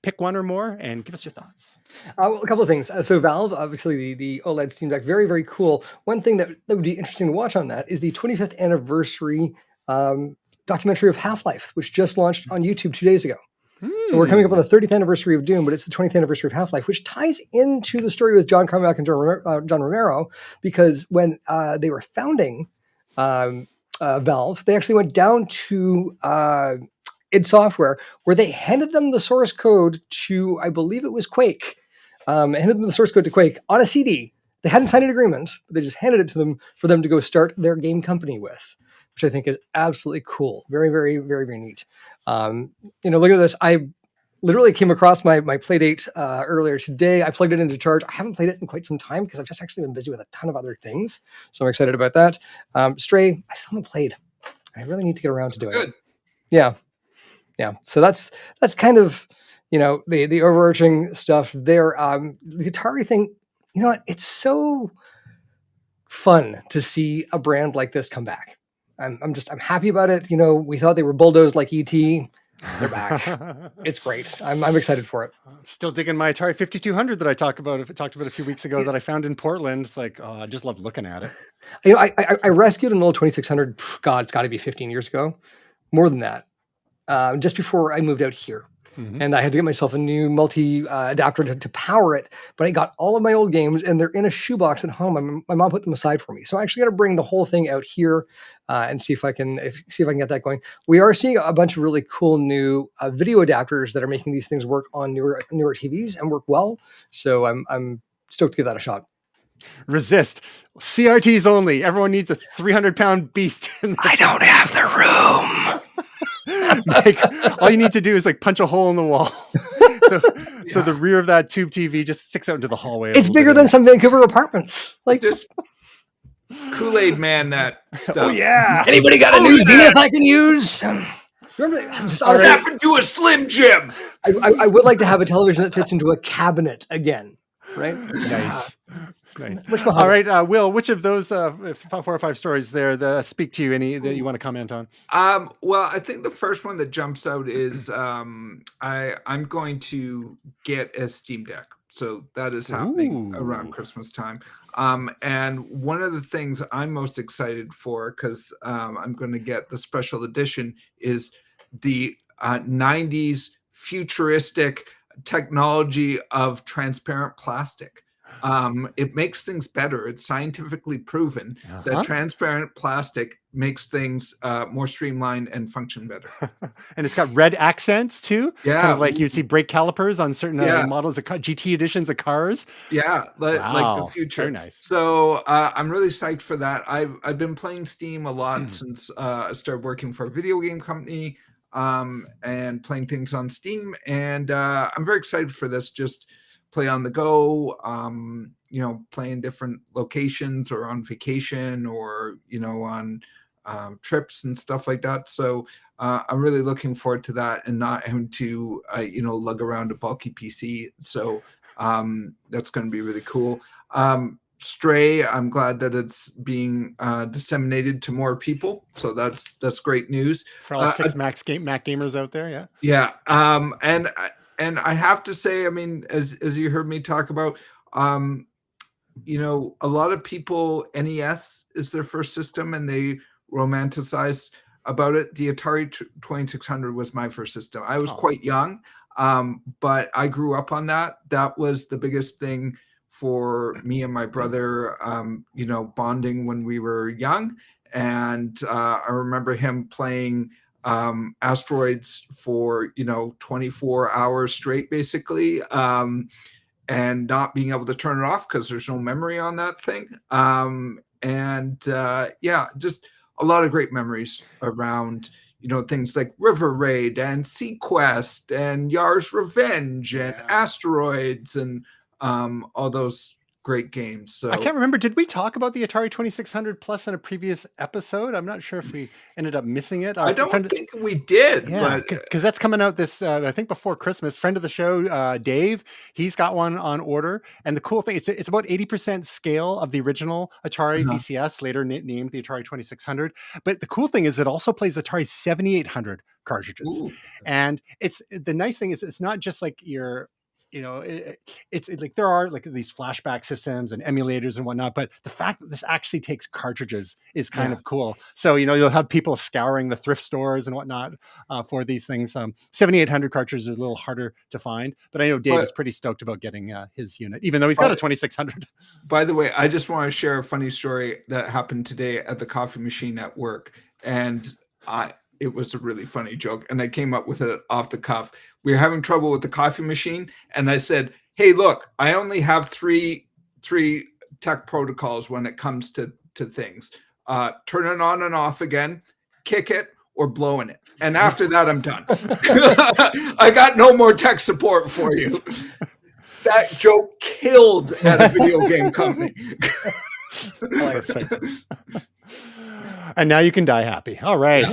pick one or more and give us your thoughts. Well, a couple of things. So Valve, obviously the OLED Steam Deck, very, very cool. One thing that would be interesting to watch on that is the 25th anniversary documentary of Half-Life, which just launched on YouTube 2 days ago. So we're coming up on the 30th anniversary of Doom, but it's the 20th anniversary of Half-Life, which ties into the story with John Carmack and John Romero, because when they were founding Valve, they actually went down to id Software, where they handed them the source code to, I believe it was Quake, handed them the source code to Quake on a CD. They hadn't signed an agreement, but they just handed it to them for them to go start their game company with, which I think is absolutely cool. Very, very, very, very neat. Look at this. I literally came across my Playdate earlier today. I plugged it into charge. I haven't played it in quite some time because I've just actually been busy with a ton of other things. So I'm excited about that. Stray, I still haven't played. I really need to get around to doing it. Yeah. So that's kind of, the overarching stuff there. The Atari thing, it's so fun to see a brand like this come back. I'm happy about it. We thought they were bulldozed like ET. They're back. It's great. I'm excited for it. I'm still digging my Atari 5200 that I talked about a few weeks ago that I found in Portland. It's like, oh, I just love looking at it. I rescued an old 2600. God, it's got to be 15 years ago, more than that. Just before I moved out here. Mhm. And I had to get myself a new multi adapter to power it. But I got all of my old games, and they're in a shoebox at home. My mom put them aside for me, so I actually got to bring the whole thing out here and see if I can get that going. We are seeing a bunch of really cool new video adapters that are making these things work on newer TVs and work well. So I'm stoked to give that a shot. Resist. CRTs only. Everyone needs a 300-pound beast. I don't have the room. Like, all you need to do is like punch a hole in the wall. So the rear of that tube TV just sticks out into the hallway. It's bigger than some Vancouver apartments. Like, Just Kool-Aid man that stuff. Oh yeah. Anybody got a new Zenith I can use? Remember, What's happened to a Slim Jim? I would like to have a television that fits into a cabinet again. Right? Nice. Nice. All right, Will, which of those 4 or 5 stories there speak to you? Any that you want to comment on? Well, I think the first one that jumps out is I'm going to get a Steam Deck. So that is happening around Christmas time. And one of the things I'm most excited for, because I'm going to get the special edition, is the 90s futuristic technology of transparent plastic. It makes things better. It's scientifically proven that transparent plastic makes things more streamlined and function better. And it's got red accents too. Yeah, kind of like you see brake calipers on certain models of GT editions of cars. Yeah, like the future. Very nice. So I'm really psyched for that. I've been playing Steam a lot since I started working for a video game company and playing things on Steam, and I'm very excited for this. Just play on the go, play in different locations or on vacation or, on trips and stuff like that. So I'm really looking forward to that and not having to, lug around a bulky PC. So that's going to be really cool. Stray, I'm glad that it's being disseminated to more people. So that's great news. For all 6 Mac gamers out there, yeah. Yeah. And I have to say, I mean, as you heard me talk about, a lot of people, NES is their first system and they romanticized about it. The Atari 2600 was my first system. I was quite young, but I grew up on that. That was the biggest thing for me and my brother, bonding when we were young. And I remember him playing Asteroids for 24 hours straight, basically, and not being able to turn it off because there's no memory on that thing. Just a lot of great memories around things like River Raid and Sequest and Yar's Revenge and Asteroids and all those great games. So I can't remember. Did we talk about the Atari 2600 Plus in a previous episode? I'm not sure if we ended up missing it. I don't think we did. Yeah, because that's coming out this, I think, before Christmas. Friend of the show, Dave, he's got one on order. And the cool thing, it's about 80% scale of the original Atari VCS, later named the Atari 2600. But the cool thing is it also plays Atari 7800 cartridges. Ooh. And the nice thing is it's not just like your... it's like there are like these flashback systems and emulators and whatnot, but the fact that this actually takes cartridges is kind of cool. So you'll have people scouring the thrift stores and whatnot for these things. 7800 cartridges is a little harder to find, but I know Dave is pretty stoked about getting his unit, even though he's got a 2600. By the way, I just want to share a funny story that happened today at the coffee machine at work, and it was a really funny joke, and I came up with it off the cuff. We were having trouble with the coffee machine, and I said, "Hey, look, I only have three tech protocols when it comes to things: turn it on and off again, kick it, or blowing it. And after that, I'm done. I got no more tech support for you." That joke killed at a video game company. Perfect. And now you can die happy. All right.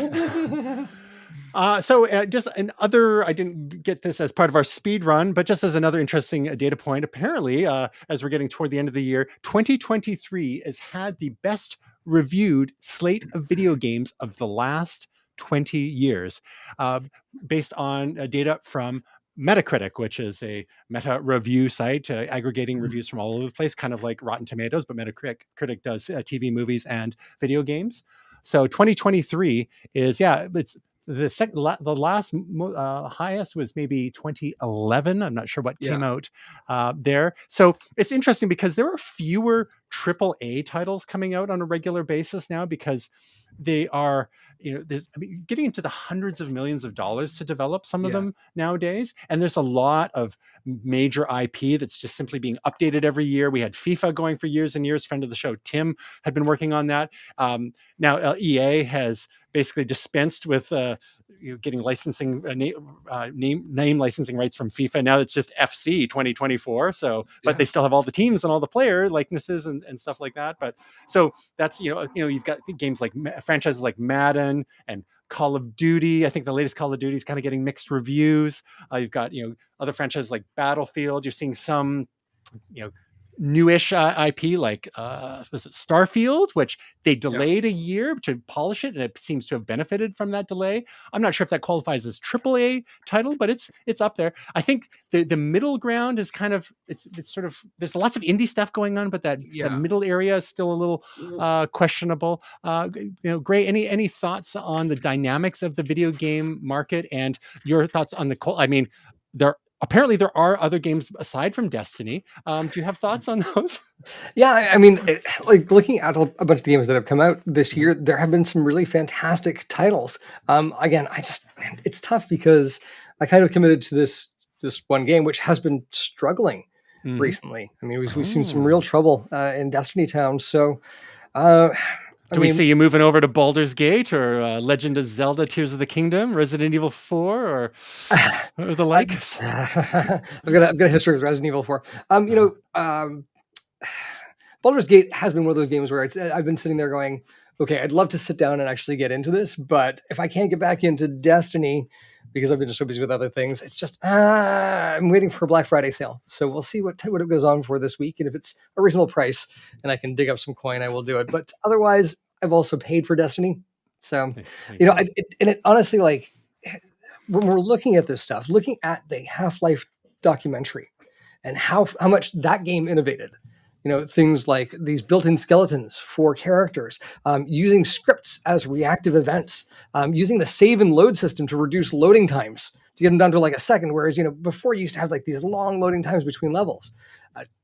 Just another, I didn't get this as part of our speed run, but just as another interesting data point, apparently, as we're getting toward the end of the year, 2023 has had the best reviewed slate of video games of the last 20 years, based on data from Metacritic, which is a meta review site aggregating reviews from all over the place, kind of like Rotten Tomatoes, but Metacritic does TV, movies, and video games. So 2023 is, it's the last highest was maybe 2011. I'm not sure what came out there. So it's interesting because there are fewer AAA titles coming out on a regular basis now, because they are, getting into the hundreds of millions of dollars to develop some of them nowadays. And there's a lot of major IP that's just simply being updated every year. We had FIFA going for years and years. Friend of the show, Tim, had been working on that. Now EA has basically dispensed with getting licensing name licensing rights from FIFA. Now it's just FC 2024. So, but they still have all the teams and all the player likenesses and stuff like that. But so that's, you've got games like franchises like Madden and Call of Duty. I think the latest Call of Duty is kind of getting mixed reviews. You've got, other franchises like Battlefield. You're seeing some, newish IP like was it Starfield, which they delayed a year to polish it, and it seems to have benefited from that delay. I'm not sure if that qualifies as AAA title, but it's up there. I think the middle ground is kind of it's sort of, there's lots of indie stuff going on, but that middle area is still a little questionable. Gray, any thoughts on the dynamics of the video game market and your thoughts on apparently there are other games aside from Destiny. Do you have thoughts on those? Yeah, I mean, like looking at a bunch of the games that have come out this year, there have been some really fantastic titles. Again, it's tough because I kind of committed to this one game, which has been struggling recently. I mean, we've seen some real trouble in Destiny Town. So, do we see you moving over to Baldur's Gate or Legend of Zelda: Tears of the Kingdom, Resident Evil 4, or the likes? I've got a history with Resident Evil 4. Baldur's Gate has been one of those games where I've been sitting there going, okay, I'd love to sit down and actually get into this, but if I can't get back into Destiny because I've been so busy with other things, it's just I'm waiting for a Black Friday sale. So we'll see what it goes on for this week, and if it's a reasonable price and I can dig up some coin, I will do it. But otherwise, I've also paid for Destiny, so it honestly, like, when we're looking at this stuff, looking at the Half-Life documentary and how much that game innovated. Things like these built-in skeletons for characters, using scripts as reactive events, using the save and load system to reduce loading times to get them down to like a second, whereas, before you used to have like these long loading times between levels.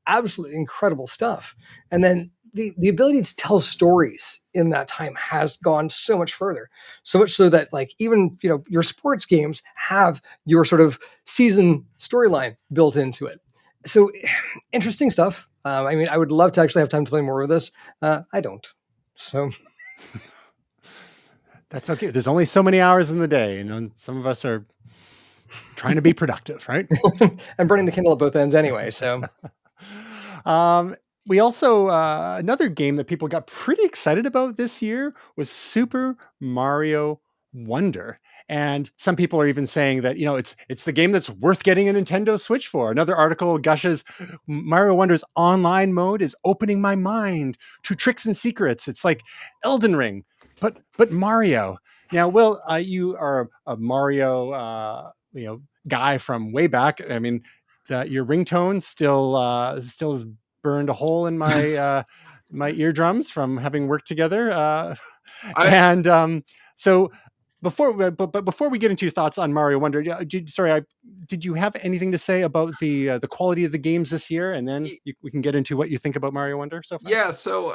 Absolutely incredible stuff. And then the ability to tell stories in that time has gone so much further. So much so that, like, even, your sports games have your sort of season storyline built into it. So interesting stuff. I mean, I would love to actually have time to play more of this. I don't. So that's okay. There's only so many hours in the day, some of us are trying to be productive, right? I'm burning the candle at both ends anyway. So, we also, another game that people got pretty excited about this year was Super Mario Wonder. And some people are even saying that, it's the game that's worth getting a Nintendo Switch for. Another article gushes, Mario Wonder's online mode is opening my mind to tricks and secrets. It's like Elden Ring, but Mario. Now, Will, you are a Mario, guy from way back. I mean, your ringtone still is burned a hole in my my eardrums from having worked together. So before we get into your thoughts on Mario Wonder, did you have anything to say about the quality of the games this year, and then we can get into what you think about Mario Wonder so far? Yeah, so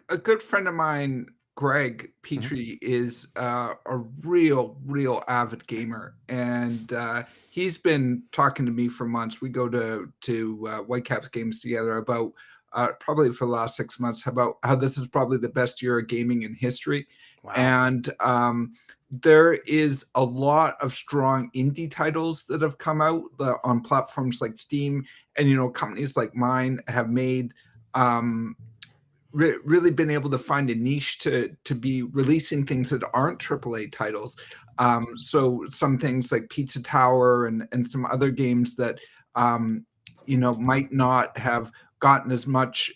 a good friend of mine, Greg Petrie, is a real avid gamer, and he's been talking to me for months. We go to Whitecaps games together about probably for the last 6 months about how this is probably the best year of gaming in history. Wow. And there is a lot of strong indie titles that have come out on platforms like Steam, and companies like mine have made really been able to find a niche to be releasing things that aren't AAA titles. So some things like Pizza Tower and some other games that might not have gotten as much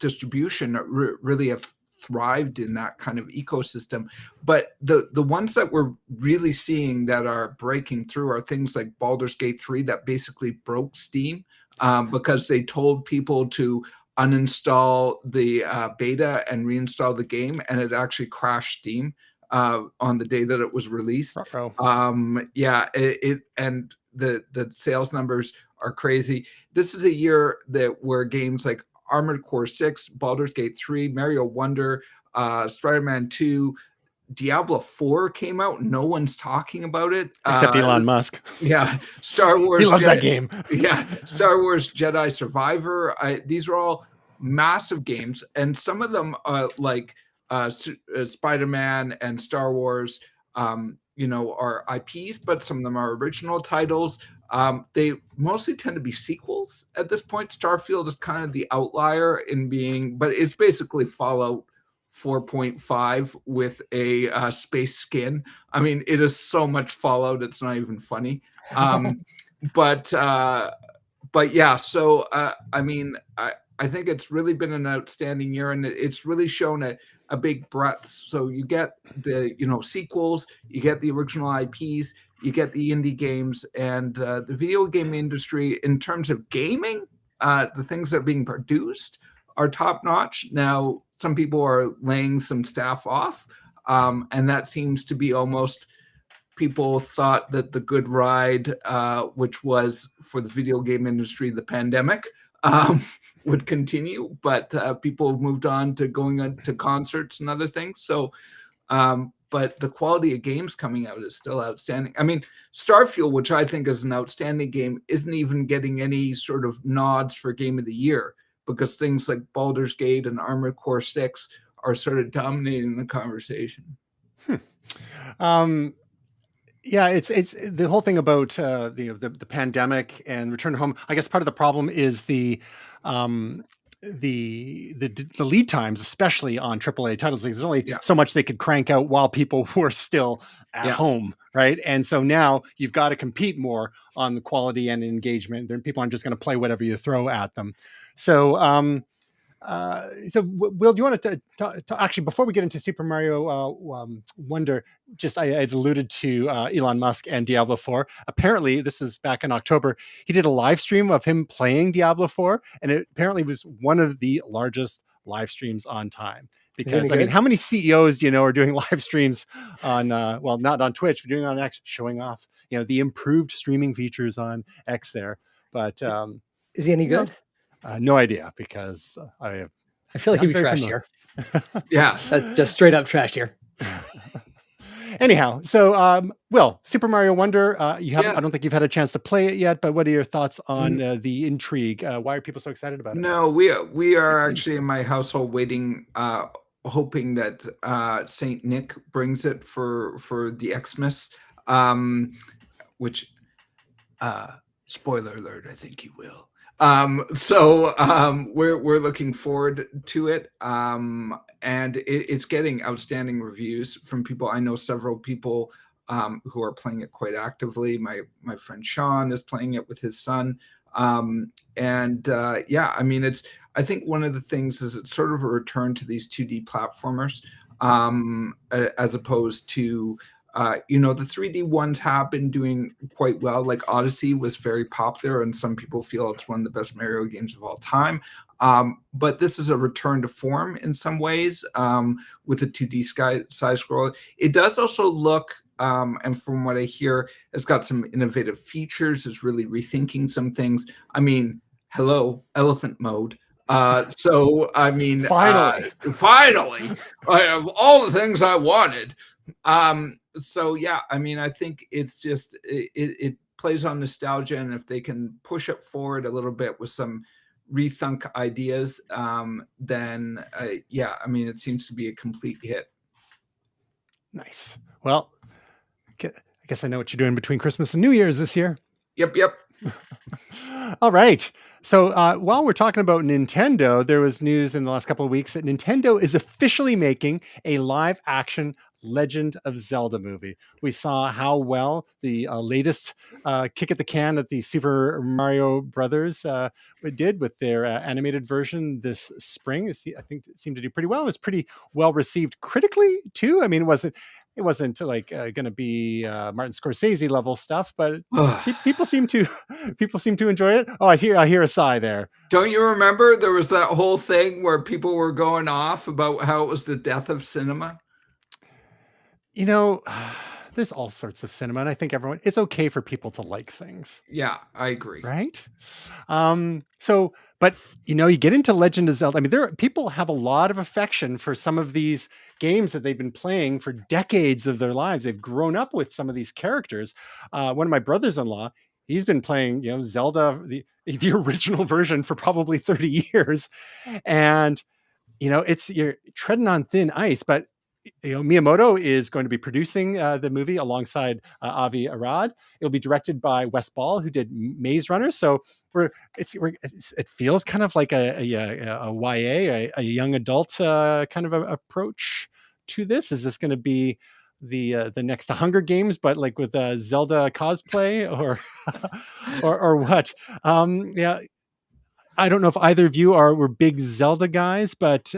distribution really have thrived in that kind of ecosystem. But the ones that we're really seeing that are breaking through are things like Baldur's Gate 3 that basically broke Steam because they told people to uninstall the beta and reinstall the game, and it actually crashed Steam on the day that it was released. Yeah, and the sales numbers are crazy. This is a year where games like Armored Core 6, Baldur's Gate 3, Mario Wonder, Spider-Man 2, Diablo 4 came out. No one's talking about it except Elon Musk. Yeah, Star Wars. He loves that game. Yeah, Star Wars Jedi Survivor. These are all massive games, and some of them like Spider-Man and Star Wars, are IPs, but some of them are original titles. They mostly tend to be sequels at this point. Starfield is kind of the outlier in being, but it's basically Fallout 4.5 with a space skin. I mean, it is so much Fallout, it's not even funny. But yeah, so I mean, I think it's really been an outstanding year, and it's really shown a big breadth. So you get the sequels, you get the original IPs, you get the indie games, and the video game industry in terms of gaming, the things that are being produced are top notch. Now, some people are laying some staff off, and that seems to be almost, people thought that the good ride, which was for the video game industry, the pandemic, would continue, but people have moved on to going to concerts and other things. So, but the quality of games coming out is still outstanding. I mean, Starfield, which I think is an outstanding game, isn't even getting any sort of nods for Game of the Year, because things like Baldur's Gate and Armored Core 6 are sort of dominating the conversation. Yeah, it's the whole thing about the pandemic and return to home. I guess part of the problem is the lead times, especially on AAA titles. Like, there's only so much they could crank out while people were still at home, right? And so now you've got to compete more on the quality and engagement. Then people aren't just going to play whatever you throw at them. So, Will, do you want to actually, before we get into Super Mario Wonder, I had alluded to Elon Musk and Diablo 4. Apparently, this is back in October, he did a live stream of him playing Diablo 4, and it apparently was one of the largest live streams on time. Because, I mean, how many CEOs do you know are doing live streams on, well, not on Twitch, but doing it on X, showing off, the improved streaming features on X there. But is he any good? No idea, because I feel like he'd be trashed here. Yeah, that's just straight up trashed here. Anyhow, so Will, Super Mario Wonder, you haven't. I don't think you've had a chance to play it yet. But what are your thoughts on the intrigue? Why are people so excited about it? No, we are actually in my household waiting, hoping that Saint Nick brings it for the Xmas, which spoiler alert, I think he will. So we're looking forward to it, and it's getting outstanding reviews from people. I know several people who are playing it quite actively. My friend Sean is playing it with his son, and yeah, I mean, I think one of the things is it's sort of a return to these 2D platformers, as opposed to the 3D ones have been doing quite well. Like Odyssey was very popular, and some people feel it's one of the best Mario games of all time. But this is a return to form in some ways, with a 2D side scroll. It does also look, and from what I hear, it's got some innovative features. It's really rethinking some things. I mean, hello, elephant mode. So I mean, finally, I have all the things I wanted. So yeah, I mean, I think it's just it plays on nostalgia, and if they can push it forward a little bit with some rethunk ideas, then yeah, I mean, it seems to be a complete hit. Nice. Well, I guess I know what you're doing between Christmas and New Year's this year. Yep. All right. So while we're talking about Nintendo, there was news in the last couple of weeks that Nintendo is officially making a live action Legend of Zelda movie. We saw how well the latest kick at the can at the Super Mario Brothers did with their animated version this spring. I think it seemed to do pretty well. It was pretty well received critically too. I mean, it wasn't like going to be Martin Scorsese level stuff, but people seem to enjoy it. Oh, I hear a sigh there. Don't you remember there was that whole thing where people were going off about how it was the death of cinema? You know, there's all sorts of cinema, and I think it's okay for people to like things. Yeah, I agree. Right? But you get into Legend of Zelda. I mean, people have a lot of affection for some of these games that they've been playing for decades of their lives. They've grown up with some of these characters. One of my brothers-in-law, he's been playing, Zelda, the original version for probably 30 years. And, you're treading on thin ice, but Miyamoto is going to be producing the movie alongside Avi Arad. It'll be directed by Wes Ball, who did Maze Runner. So it feels kind of like a YA, a young adult kind of approach to this. Is this going to be the next to Hunger Games, but like with Zelda cosplay, or or what? Yeah, I don't know if either of you were big Zelda guys, but.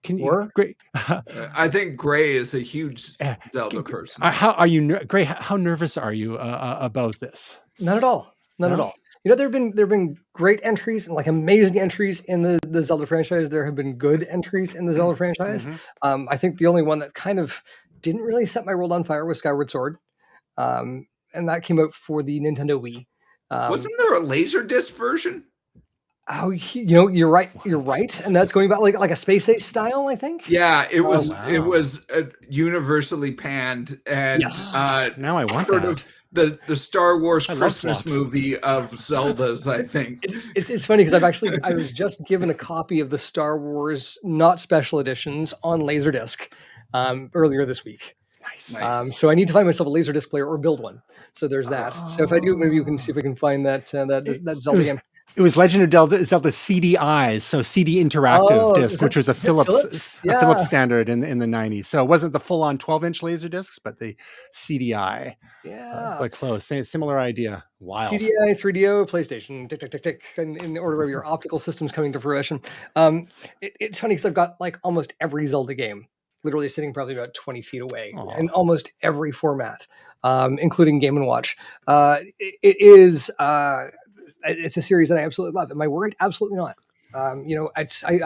Can you? Great. I think Gray is a huge Zelda person. How are you, Gray? How nervous are you about this? Not at all. Not at all. There've been great entries and like amazing entries in the Zelda franchise. There have been good entries in the Zelda franchise. Mm-hmm. I think the only one that kind of didn't really set my world on fire was Skyward Sword, and that came out for the Nintendo Wii. Wasn't there a Laserdisc version? Oh, you're right. You're right, and that's going back like a Space Age style, I think. Yeah, it was. Wow. It was universally panned, and yes. Now I want sort that. Of the Star Wars Christmas movie of Zeldas. I think it's funny because I was just given a copy of the Star Wars not special editions on Laserdisc earlier this week. Nice. So I need to find myself a Laserdisc player or build one. So there's that. So if I do, maybe you can see if we can find that Zelda game. It was Legend of Zelda CDIs, so CD interactive disc, which was a Philips standard in the 90s. So it wasn't the full-on 12-inch laser discs, but the CDI. Yeah, but close. Similar idea. Wild. CDI, 3DO, PlayStation, tick, tick, tick, tick, in the order of your optical systems coming to fruition. It's funny because I've got like almost every Zelda game literally sitting probably about 20 feet away in almost every format, including Game & Watch. It's a series that I absolutely love. Am I worried? Absolutely not. I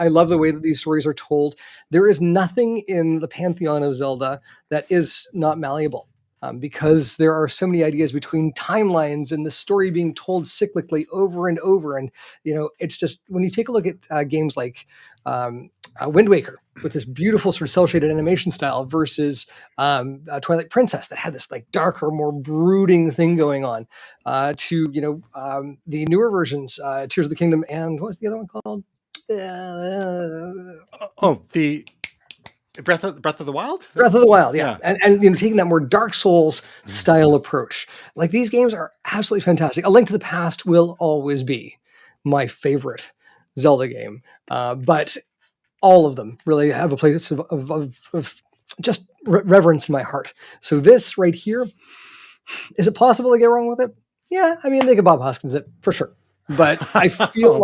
love the way that these stories are told. There is nothing in the pantheon of Zelda that is not malleable, because there are so many ideas between timelines and the story being told cyclically over and over. And, it's just, when you take a look at games like Wind Waker with this beautiful sort of cel-shaded animation style versus Twilight Princess that had this like darker, more brooding thing going on, to the newer versions, Tears of the Kingdom, and what's the other one called? The Breath of the Wild? Breath of the Wild, yeah. And taking that more Dark Souls style approach. Like, these games are absolutely fantastic. A Link to the Past will always be my favorite Zelda game, but all of them really have a place of just reverence in my heart. So this right here, is it possible to get wrong with it? Yeah, I mean, they could Bob Hoskins it for sure. But I feel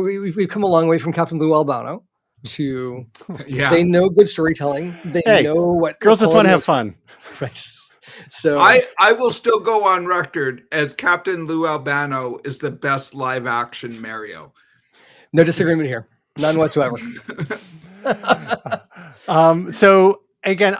we've come a long way from Captain Lou Albano to they know good storytelling. They know what girls just want to have fun. Right. So I will still go on record as Captain Lou Albano is the best live action Mario. No disagreement here. None whatsoever. So again,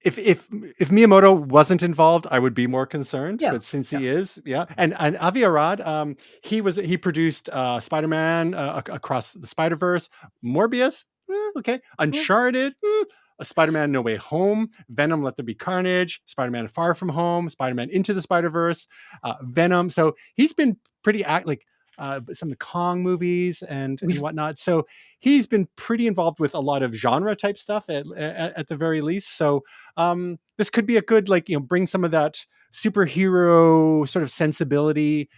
if Miyamoto wasn't involved, I would be more concerned. Yeah. But since he is, and Avi Arad, he produced Spider-Man Across the Spider-Verse, Morbius, okay, Uncharted, a Spider-Man No Way Home, Venom Let There Be Carnage, Spider-Man Far From Home, Spider-Man Into the Spider-Verse, Venom. So he's been pretty some of the Kong movies and whatnot. So he's been pretty involved with a lot of genre type stuff at the very least. So this could be a good, bring some of that superhero sort of sensibility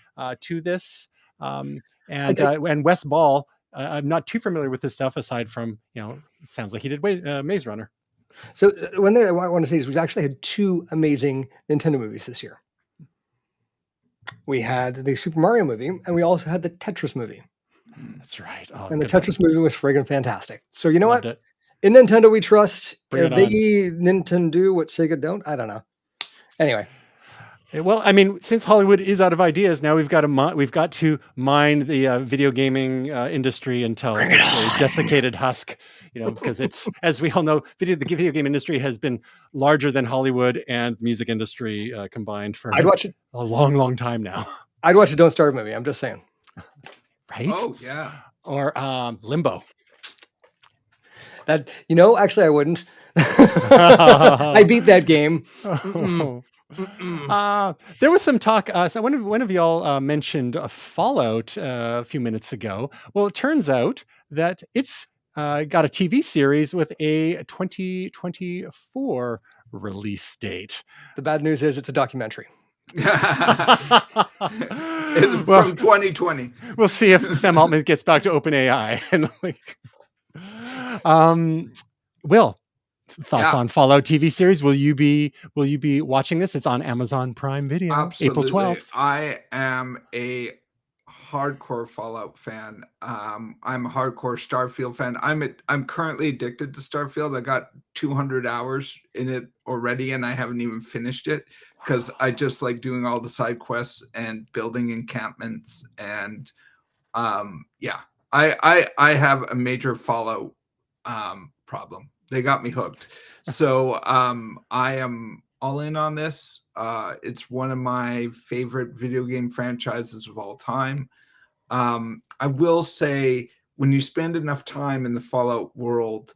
to this. And Wes Ball, I'm not too familiar with this stuff aside from, it sounds like he did Maze Runner. So one thing I want to say is we've actually had 2 amazing Nintendo movies this year. We had the Super Mario movie, and we also had the Tetris movie. That's right. Oh, And the good one. Tetris movie was friggin' fantastic. So you know Loved what? it. In Nintendo we trust. Bring it They on. Nintendo what Sega don't. I don't know. Anyway, Well, I mean, since Hollywood is out of ideas, now we've got to mine the video gaming industry until Bring it it's a on. desiccated husk. Because it's, as we all know, the video game industry has been larger than Hollywood and music industry combined for I'd watch it. a long, long time now. I'd watch a Don't Starve movie. I'm just saying. Right? Oh yeah. Or Limbo. That actually I wouldn't. I beat that game. There was some talk. So one of y'all mentioned Fallout a few minutes ago. Well, it turns out that it's got a TV series with a 2024 release date. The bad news is it's a documentary. It's from 2020. We'll see if Sam Altman gets back to OpenAI and Will, thoughts on Fallout TV series? Will you be watching this? It's on Amazon Prime Video. Absolutely. April 12th. I am a hardcore Fallout fan. I'm a hardcore Starfield fan. I'm currently addicted to Starfield. I got 200 hours in it already, and I haven't even finished it because I just like doing all the side quests and building encampments. And I have a major Fallout problem. They got me hooked. So I am all in on this. It's one of my favorite video game franchises of all time. I will say, when you spend enough time in the Fallout world,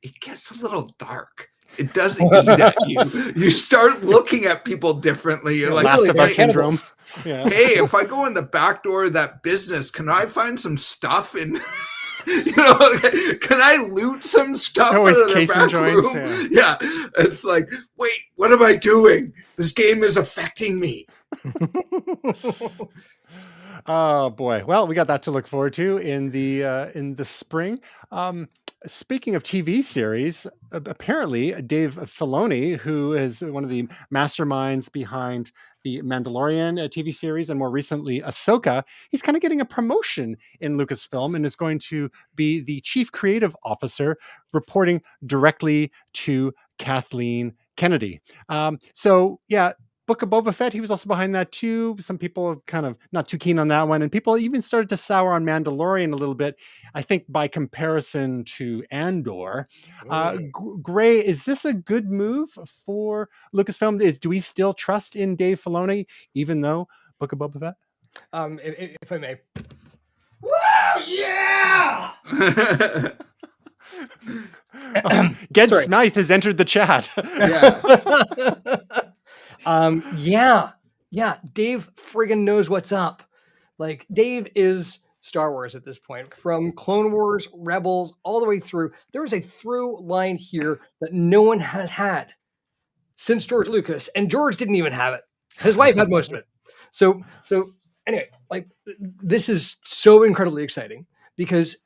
it gets a little dark. It doesn't eat at you. You start looking at people differently. You're like, Last of Us syndrome. Yeah. Hey, if I go in the back door of that business, can I find some stuff in? Can I loot some stuff out of the back room? Yeah. It's like, wait, what am I doing? This game is affecting me. Oh boy. Well, we got that to look forward to in the spring. Speaking of TV series, apparently Dave Filoni, who is one of the masterminds behind the Mandalorian TV series and more recently Ahsoka, he's kind of getting a promotion in Lucasfilm and is going to be the chief creative officer, reporting directly to Kathleen Kennedy. Book of Boba Fett, he was also behind that too. Some people are kind of not too keen on that one. And people even started to sour on Mandalorian a little bit, I think by comparison to Andor. Gray, is this a good move for Lucasfilm? Do we still trust in Dave Filoni, even though Book of Boba Fett? If I may. Woo, yeah! Ged Smythe has entered the chat. Dave friggin' knows what's up. Like, Dave is Star Wars at this point, from Clone Wars, Rebels, all the way through. There is a through line here that no one has had since George Lucas, and George didn't even have it. His wife had most of it. So anyway, like, this is so incredibly exciting because,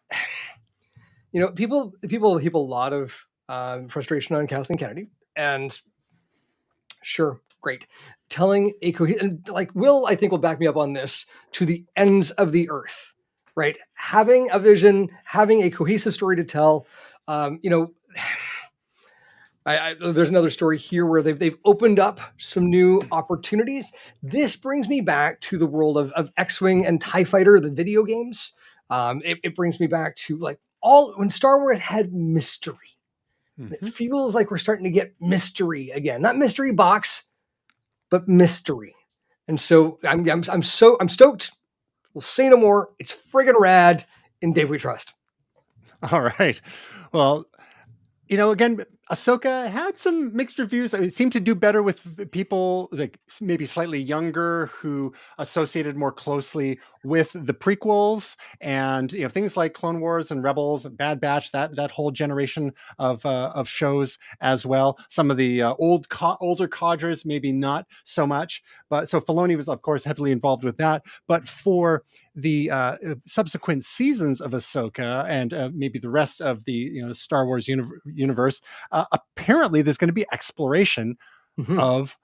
people heap a lot of frustration on Kathleen Kennedy, and sure, great. Telling a and like Will, I think, will back me up on this, to the ends of the earth, right? Having a vision, having a cohesive story to tell. There's another story here where they've opened up some new opportunities. This brings me back to the world of X-Wing and TIE Fighter, the video games. It brings me back to like when Star Wars had mystery. It feels like we're starting to get mystery again, not mystery box, but mystery. And so I'm stoked. We'll say no more. It's friggin' rad. In Dave we trust. All right. Well, again, Ahsoka had some mixed reviews. It seemed to do better with people like maybe slightly younger who associated more closely with the prequels and things like Clone Wars and Rebels and Bad Batch. That whole generation of shows as well. Some of the older cadres maybe not so much. But so Filoni was of course heavily involved with that. But for the subsequent seasons of Ahsoka and maybe the rest of the Star Wars universe, apparently there's going to be exploration of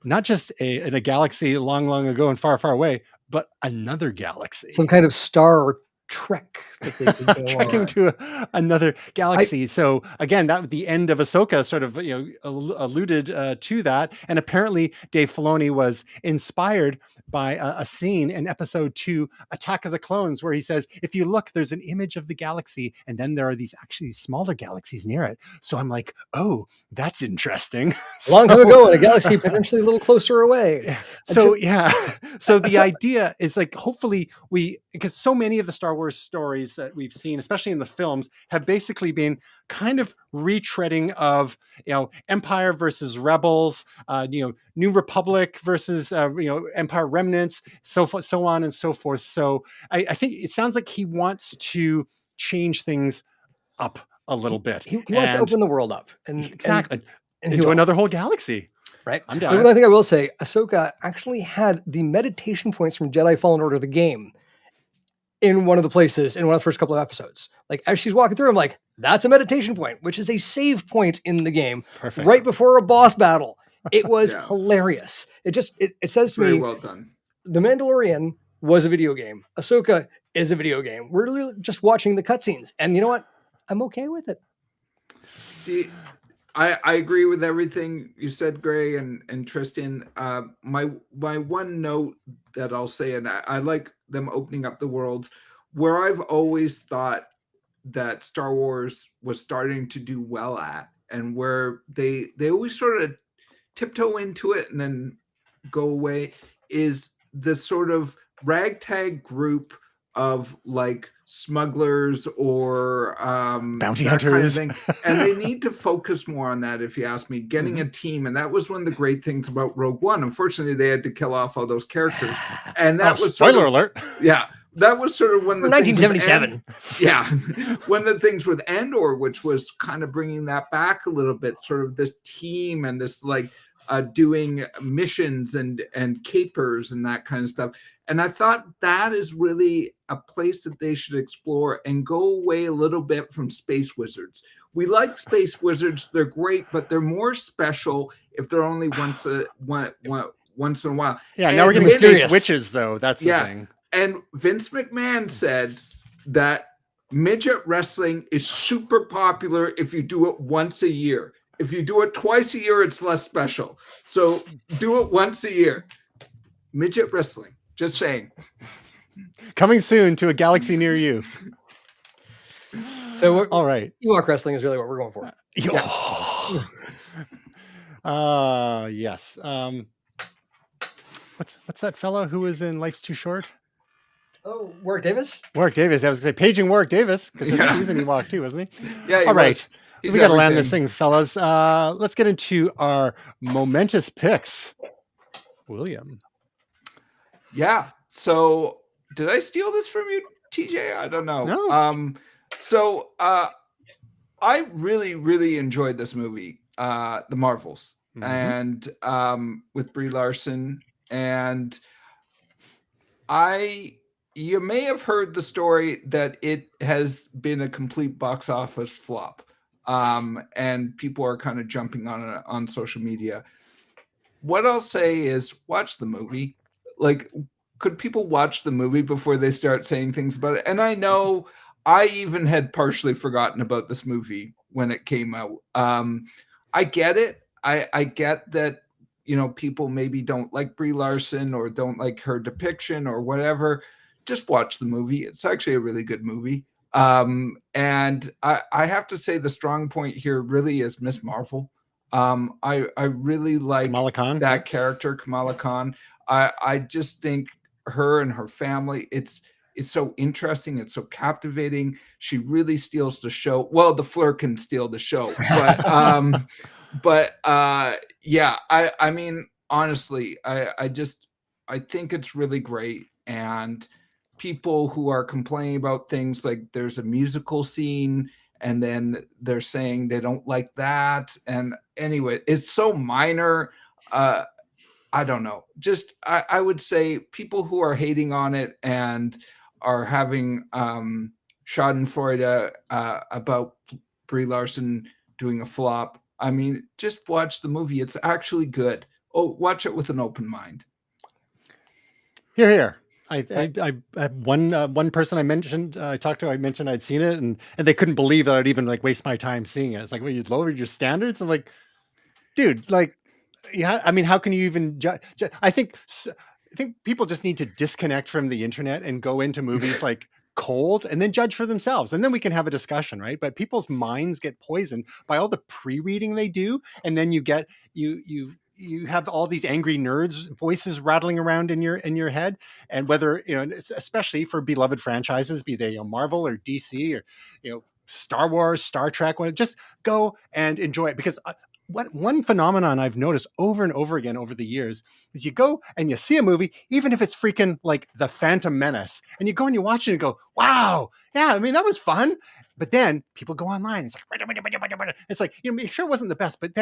not just in a galaxy long, long ago and far, far away, but another galaxy. Some kind of Star Trek that they could go trekking on. to another galaxy. So again, that the end of Ahsoka sort of alluded to that, and apparently Dave Filoni was inspired by a scene in episode 2, Attack of the Clones, where he says, if you look, there's an image of the galaxy, and then there are these actually smaller galaxies near it. So I'm like, oh, that's interesting. A long time ago in a galaxy potentially a little closer away. So the idea is like, hopefully because so many of the Star Wars stories that we've seen, especially in the films, have basically been kind of retreading of Empire versus Rebels, New Republic versus Empire remnants, so on and so forth. So I think it sounds like he wants to change things up a little bit. He wants to open the world up exactly and into another whole galaxy. Right. I'm down. The only thing I will say, Ahsoka actually had the meditation points from Jedi Fallen Order, the game, in one of the places in one of the first couple of episodes. Like as she's walking through, I'm like, that's a meditation point, which is a save point in the game. Perfect. Right before a boss battle. It was hilarious. It says to Very me, well done. The Mandalorian was a video game. Ahsoka is a video game. We're literally just watching the cutscenes. And you know what? I'm okay with it. I agree with everything you said, Gray and Tristan. My one note that I'll say, and I like them opening up the worlds, where I've always thought that Star Wars was starting to do well at, and where they always sort of tiptoe into it and then go away, is the sort of ragtag group of like smugglers or bounty hunters, kind of thing. And they need to focus more on that, if you ask me, getting a team. And that was one of the great things about Rogue One. Unfortunately, they had to kill off all those characters, and that was spoiler alert. Yeah, that was sort of when the 1977. One of the things with Andor, which was kind of bringing that back a little bit, sort of this team and this like doing missions and capers and that kind of stuff. And I thought that is really a place that they should explore and go away a little bit from space wizards. We like space wizards; they're great, but they're more special if they're only once in a while. Yeah, and now we're getting space witches, though. That's the thing. And Vince McMahon said that midget wrestling is super popular if you do it once a year. If you do it twice a year, it's less special. So do it once a year. Midget wrestling. Just saying. Coming soon to a galaxy near you. So all right. Ewok wrestling is really what we're going for. Yes. What's that fellow who was in Life's Too Short? Oh, Warwick Davis? Warwick Davis. I was going to say paging Warwick Davis, because he was an Ewok too, wasn't he? Yeah. All right. We got to land this thing, fellas. Let's get into our momentous picks. William. Yeah. So did I steal this from you, TJ? I don't know. No. So I really, really enjoyed this movie, The Marvels, and with Brie Larson. And you may have heard the story that it has been a complete box office flop. And people are kind of jumping on it on social media. What I'll say is watch the movie. Like, could people watch the movie before they start saying things about it? And I know I even had partially forgotten about this movie when it came out. I get it. I get that, people maybe don't like Brie Larson or don't like her depiction or whatever. Just watch the movie. It's actually a really good movie. And I have to say the strong point here really is Miss Marvel. I really like Kamala Khan. That character, Kamala Khan. I just think her and her family, it's it's so interesting. It's so captivating. She really steals the show. Well, the Fleur can steal the show, but yeah, I mean, honestly, I think it's really great. And people who are complaining about things like there's a musical scene and then they're saying they don't like that. And anyway, it's so minor. I don't know. Just I would say people who are hating on it and are having Schadenfreude about Brie Larson doing a flop. I mean, just watch the movie. It's actually good. Oh, watch it with an open mind. Here. I one person I mentioned I talked to, I mentioned I'd seen it, and they couldn't believe that I'd even like waste my time seeing it. It's like, well, you'd lowered your standards. I'm like, dude, like, yeah, I mean, how can you even judge? I think people just need to disconnect from the internet and go into movies like cold and then judge for themselves, and then we can have a discussion, right? But people's minds get poisoned by all the pre-reading they do, and then you get you have all these angry nerds voices rattling around in your head. And whether, you know, especially for beloved franchises, be they Marvel or DC or, you know, Star Wars, Star Trek, just go and enjoy it. Because one phenomenon I've noticed over and over again over the years is you go and you see a movie, even if it's freaking like The Phantom Menace, and you go and you watch it and go, wow, yeah, I mean, that was fun. But then people go online. It's like, you know, sure, it wasn't the best, but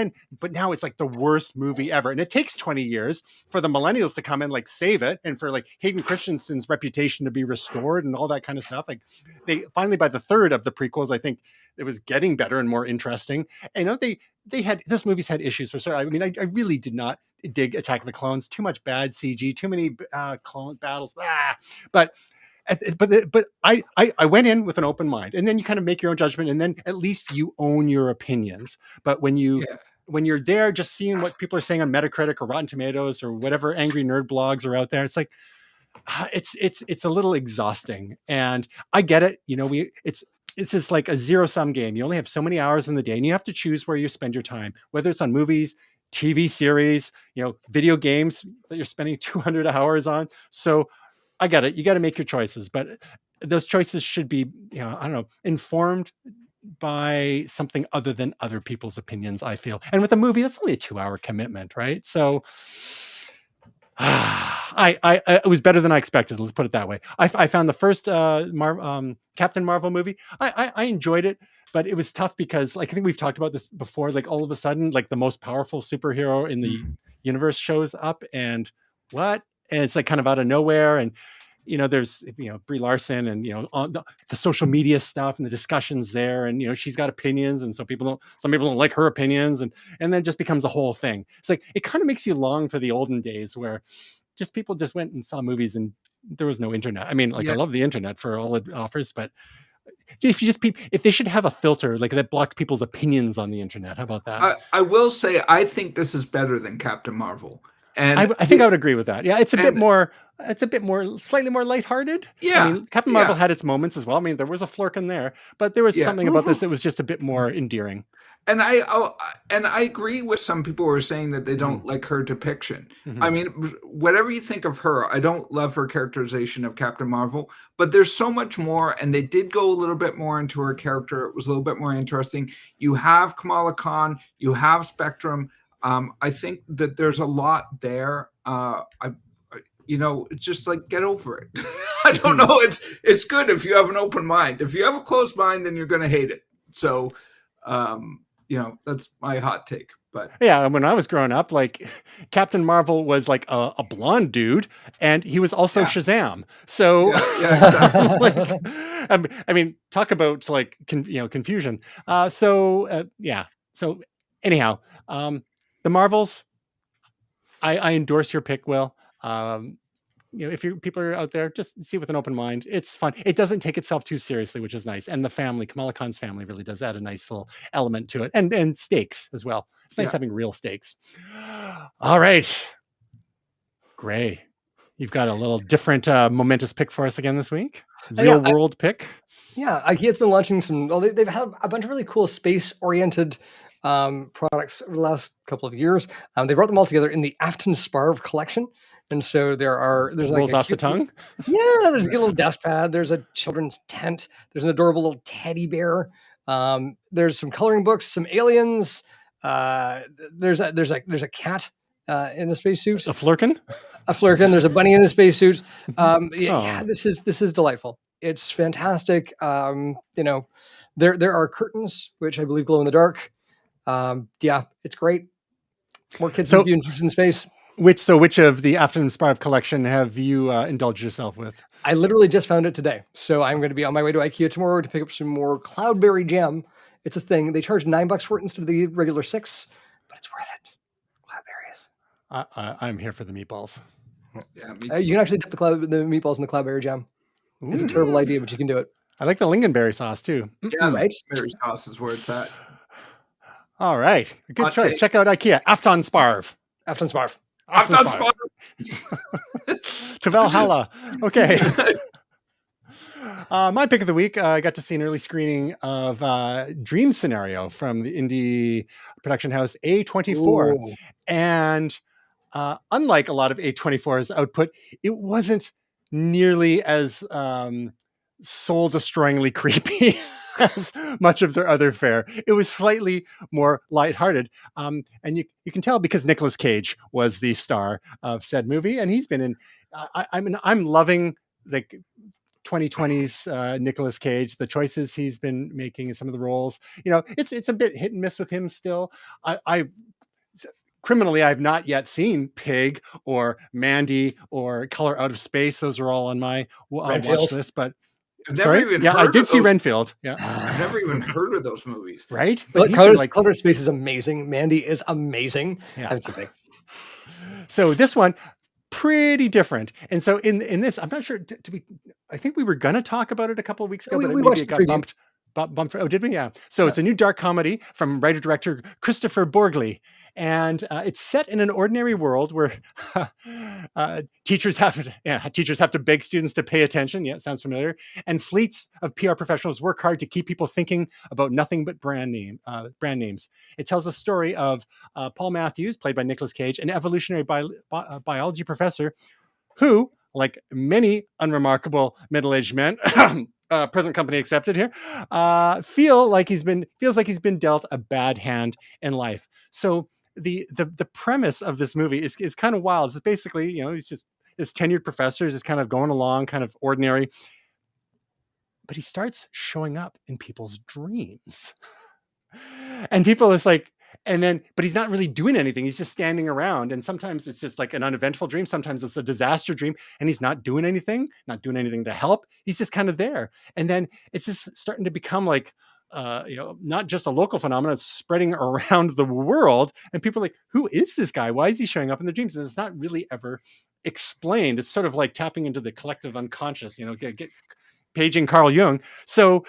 now it's like the worst movie ever. And it takes 20 years for the millennials to come and like save it, and for like Hayden Christensen's reputation to be restored and all that kind of stuff. Like, they finally, by the third of the prequels, I think it was getting better and more interesting. And, you know, they had, those movies had issues for sure. I mean, I really did not dig Attack of the Clones. Too much bad CG, too many clone battles. But I went in with an open mind, and then you kind of make your own judgment, and then at least you own your opinions. But when you're there just seeing what people are saying on Metacritic or Rotten Tomatoes or whatever angry nerd blogs are out there, it's like, it's a little exhausting. And I get it. You know, it's just like a zero-sum game. You only have so many hours in the day, and you have to choose where you spend your time, whether it's on movies, TV series, you know, video games that you're spending 200 hours on. So I get it. You got to make your choices, but those choices should be, you know, I don't know, informed by something other than other people's opinions, I feel. And with a movie, that's only a 2-hour commitment, right? So it was better than I expected. Let's put it that way. I found the first Captain Marvel movie. I enjoyed it, but it was tough because, like, I think we've talked about this before. Like, all of a sudden, like, the most powerful superhero in the universe shows up, and it's like kind of out of nowhere. And, you know, there's, you know, Brie Larson, and, you know, on the social media stuff and the discussions there, and, you know, she's got opinions, and some people don't like her opinions, and then it just becomes a whole thing. It's like, it kind of makes you long for the olden days where just people just went and saw movies and there was no internet. I mean, like, I love the internet for all it offers, but if they should have a filter like that blocks people's opinions on the internet, how about that? I will say, I think this is better than Captain Marvel. And I think I would agree with that. Yeah, it's a bit more, slightly more lighthearted. Yeah, I mean, Captain Marvel had its moments as well. I mean, there was a flirk in there, but there was something about this that was just a bit more endearing. And I agree with some people who are saying that they don't like her depiction. I mean, whatever you think of her, I don't love her characterization of Captain Marvel, but there's so much more, and they did go a little bit more into her character. It was a little bit more interesting. You have Kamala Khan, you have Spectrum. I think that there's a lot there. You know, it's just like, get over it. I don't know. It's good if you have an open mind. If you have a closed mind, then you're going to hate it. So, you know, that's my hot take. But yeah, when I was growing up, like, Captain Marvel was like a blonde dude, and he was also Shazam. So, exactly. Like, I mean, talk about like confusion. So anyhow, the Marvels, I endorse your pick, Will. You know, if people are out there, just see with an open mind. It's fun. It doesn't take itself too seriously, which is nice. And the family, Kamala Khan's family, really does add a nice little element to it, and stakes as well. It's nice having real stakes. All right, Gray, you've got a little different momentous pick for us again this week. Real world pick. Yeah, IKEA's been launching some. Well, they've had a bunch of really cool space-oriented products over the last couple of years. They brought them all together in the Afton Sparv collection. And so there's like rolls a off the cute little- tongue. Yeah, there's a little desk pad. There's a children's tent. There's an adorable little teddy bear. There's some coloring books, some aliens. There's a cat in a spacesuit. A flurkin. A flurkin. There's a bunny in a spacesuit. Oh. This is delightful. It's fantastic. There are curtains which I believe glow in the dark. It's great. More kids So- be interested in space. Which of the Afton Sparv collection have you indulged yourself with? I literally just found it today. So I'm going to be on my way to IKEA tomorrow to pick up some more Cloudberry jam. It's a thing. They charge $9 for it instead of the regular $6, but it's worth it. Cloudberries. I'm here for the meatballs. Yeah, me You can actually dip the meatballs in the Cloudberry jam. It's a terrible idea, but you can do it. I like the lingonberry sauce too. Yeah, Right? Mary sauce is where it's at. All right, good Hot choice. take. Check out IKEA. Afton Sparv. Afton Sparv. Afton To Valhalla. Okay. My pick of the week, I got to see an early screening of Dream Scenario from the indie production house A24. Ooh. And unlike a lot of A24's output, it wasn't nearly as soul-destroyingly creepy as much of their other fare. It was slightly more lighthearted. And you can tell because Nicolas Cage was the star of said movie. And he's been in, I'm loving the 2020's Nicolas Cage, the choices he's been making in some of the roles. It's a bit hit and miss with him still. Criminally, I've not yet seen Pig or Mandy or Color Out of Space. Those are all on my watch list, but I did see Renfield. Yeah, I've never even heard of those movies. Right? But Color Space is amazing. Mandy is amazing. Yeah. I haven't seen Pig. So this one, pretty different. And so in this, I'm not sure. I think we were gonna talk about it a couple of weeks ago, but maybe it got bumped. Oh, did we? Yeah. So it's a new dark comedy from writer-director Christopher Borgli. And it's set in an ordinary world where teachers have to beg students to pay attention. Yeah, it sounds familiar. And fleets of PR professionals work hard to keep people thinking about nothing but brand names. It tells a story of Paul Matthews, played by Nicolas Cage, an evolutionary biology professor who, like many unremarkable middle-aged men, present company accepted here, feels like he's been dealt a bad hand in life. So the premise of this movie is kind of wild. It's basically, he's just this tenured professor is just kind of going along, kind of ordinary, but he starts showing up in people's dreams, and people is like. But he's not really doing anything. He's just standing around. And sometimes it's just like an uneventful dream. Sometimes it's a disaster dream and he's not doing anything to help. He's just kind of there. And then it's just starting to become like, not just a local phenomenon, it's spreading around the world. And people are like, who is this guy? Why is he showing up in the dreams? And it's not really ever explained. It's sort of like tapping into the collective unconscious, get paging Carl Jung. So,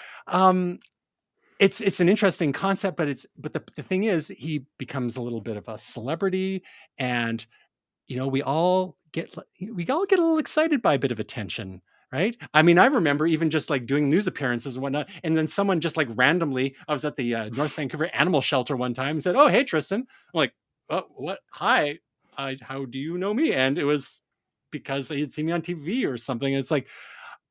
it's an interesting concept, but the thing is, he becomes a little bit of a celebrity, and we all get a little excited by a bit of attention, right? I mean, I remember even just like doing news appearances and whatnot, and then someone just like randomly, I was at the North Vancouver Animal Shelter one time and said, "Oh, hey, Tristan." I'm like, "Oh, what? Hi, how do you know me?" And it was because he had seen me on TV or something. It's like,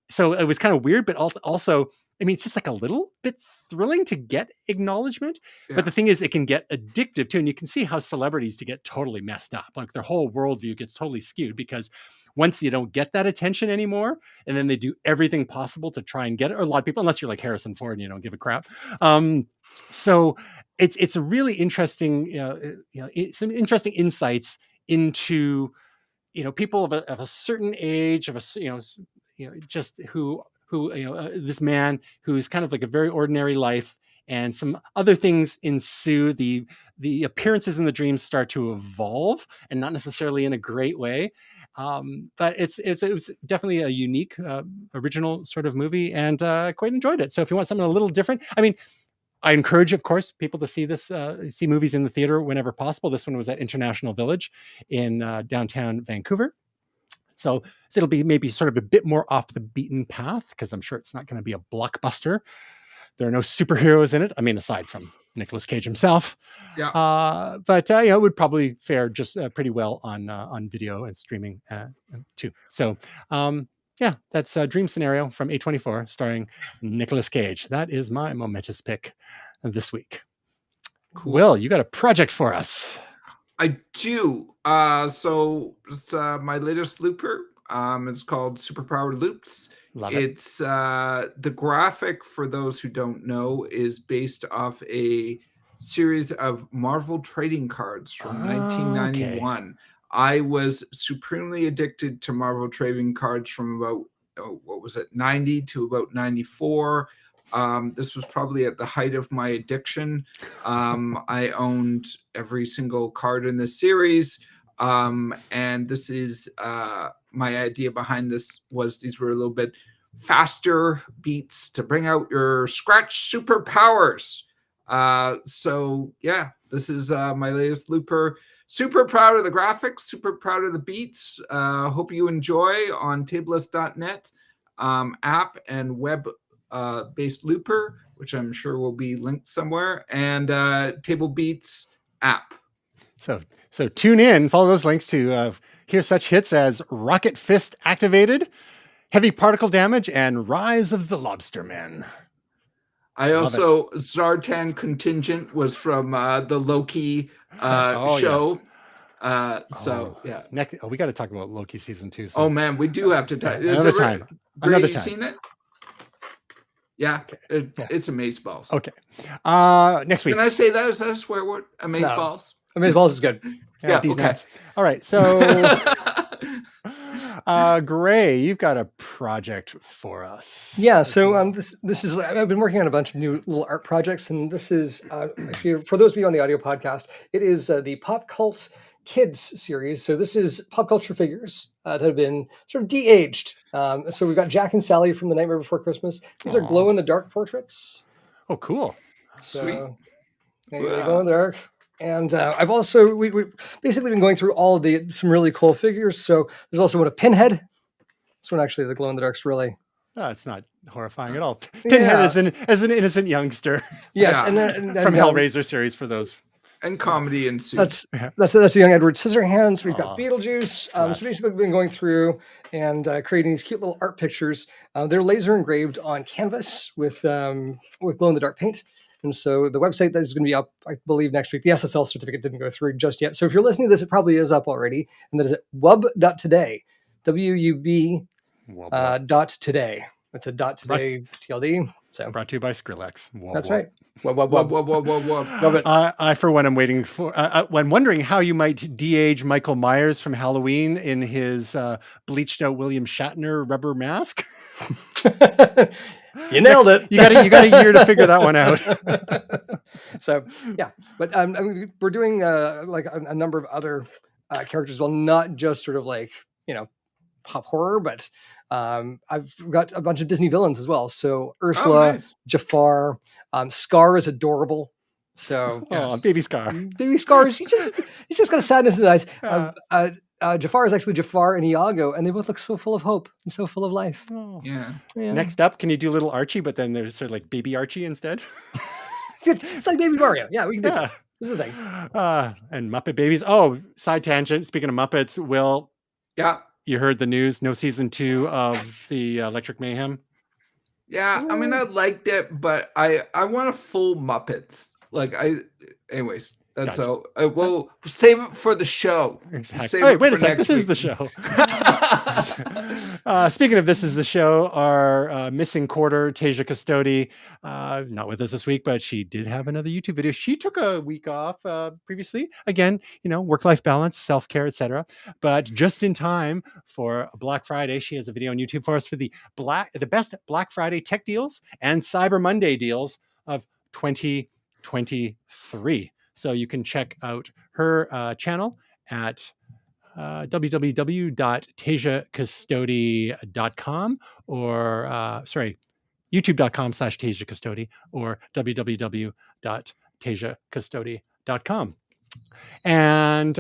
so it was kind of weird, but also, I mean, it's just like a little bit thrilling to get acknowledgement. Yeah. But the thing is, it can get addictive too. And you can see how celebrities to get totally messed up. Like their whole worldview gets totally skewed because once you don't get that attention anymore, and then they do everything possible to try and get it, or a lot of people, unless you're like Harrison Ford and you don't give a crap. So it's a really interesting, some interesting insights into, people of a certain age, of just who this man who's kind of like a very ordinary life, and some other things ensue. The appearances in the dreams start to evolve, and not necessarily in a great way. But it was definitely a unique, original sort of movie, and quite enjoyed it. So if you want something a little different, I mean, I encourage, of course, people to see movies in the theater whenever possible. This one was at International Village in downtown Vancouver. So it'll be maybe sort of a bit more off the beaten path, because I'm sure it's not going to be a blockbuster. There are no superheroes in it. I mean, aside from Nicolas Cage himself. Yeah. But it would probably fare just pretty well on video and streaming too. So yeah, that's a Dream Scenario from A24 starring Nicolas Cage. That is my momentous pick this week. Cool. Will, you got a project for us? I do. So it's my latest looper. It's called Superpowered Loops. Love it. It's the graphic, for those who don't know, is based off a series of Marvel trading cards from 1991. I was supremely addicted to Marvel trading cards from about 90 to about 94. This was probably at the height of my addiction. I owned every single card in this series. And this is my idea behind this was these were a little bit faster beats to bring out your scratch superpowers. So yeah, this is my latest looper. Super proud of the graphics, super proud of the beats. Hope you enjoy on Tableist.net app and web based looper, which I'm sure will be linked somewhere, and Table Beats app. So tune in, follow those links to hear such hits as Rocket Fist Activated, Heavy Particle Damage, and Rise of the Lobstermen. I also, Zartan Contingent was from the Loki show. Yes. So yeah. We got to talk about Loki season 2. So. Oh man, we do have to talk. Another time. Another time. Seen it? Yeah, okay. It's amazeballs. Okay. Next week. Can I say that? Is that a swear word? Amazeballs? No. Amazeballs is good. Yeah, okay. Nuts. All right. So, Gray, you've got a project for us. Yeah. So this is, I've been working on a bunch of new little art projects, and this is, for those of you on the audio podcast, it is the Pop Cult Kids series. So this is pop culture figures that have been sort of de-aged. So we've got Jack and Sally from The Nightmare Before Christmas. These are glow-in-the-dark portraits. Oh, cool. So, sweet. Glow in the dark. And I've also, we basically been going through all of some really cool figures. So there's also one of Pinhead. This one actually, the glow-in-the-dark's really... it's not horrifying at all. Pinhead is an innocent youngster. Yes. And from Hellraiser series for those... And comedy ensues. That's a young Edward Scissorhands. We've got Beetlejuice. So basically, we've been going through and creating these cute little art pictures. They're laser engraved on canvas with glow-in-the-dark paint. And so the website that is going to be up, I believe, next week. The SSL certificate didn't go through just yet. So if you're listening to this, it probably is up already. And that is at wub.today. WUB .today. It's a .today TLD. So brought to you by Skrillex. That's right. Wub. I, for one, am waiting for. When wondering how you might de-age Michael Myers from Halloween in his bleached out William Shatner rubber mask. You nailed it. You got a year to figure that one out. So yeah, but we're doing like a number of other characters. Well, not just sort of like pop horror, but I've got a bunch of Disney villains as well. So Ursula, Jafar, Scar is adorable. So baby Scar. Baby Scar. He's just got a sadness in his eyes. Jafar is actually Jafar and Iago, and they both look so full of hope and so full of life. Oh. Yeah. Next up, can you do little Archie, but then there's sort of like baby Archie instead? It's like Baby Mario. Yeah, we can do this. This is the thing. And Muppet Babies. Oh, side tangent. Speaking of Muppets, Will. Yeah. You heard the news? No season 2 of the Electric Mayhem. Yeah, I mean, I liked it, but I want a full Muppets. Anyways. That's gotcha. We'll save it for the show. Exactly. Wait a second. This is the show. Speaking of this is the show, our missing quarter, Tasia Custody, not with us this week, but she did have another YouTube video. She took a week off previously. Again, work-life balance, self-care, etc. But just in time for Black Friday, she has a video on YouTube for us for the best Black Friday tech deals and Cyber Monday deals of 2023. So you can check out her channel at www.tasiacustody.com or youtube.com/tasiacustody or www.tasiacustody.com. And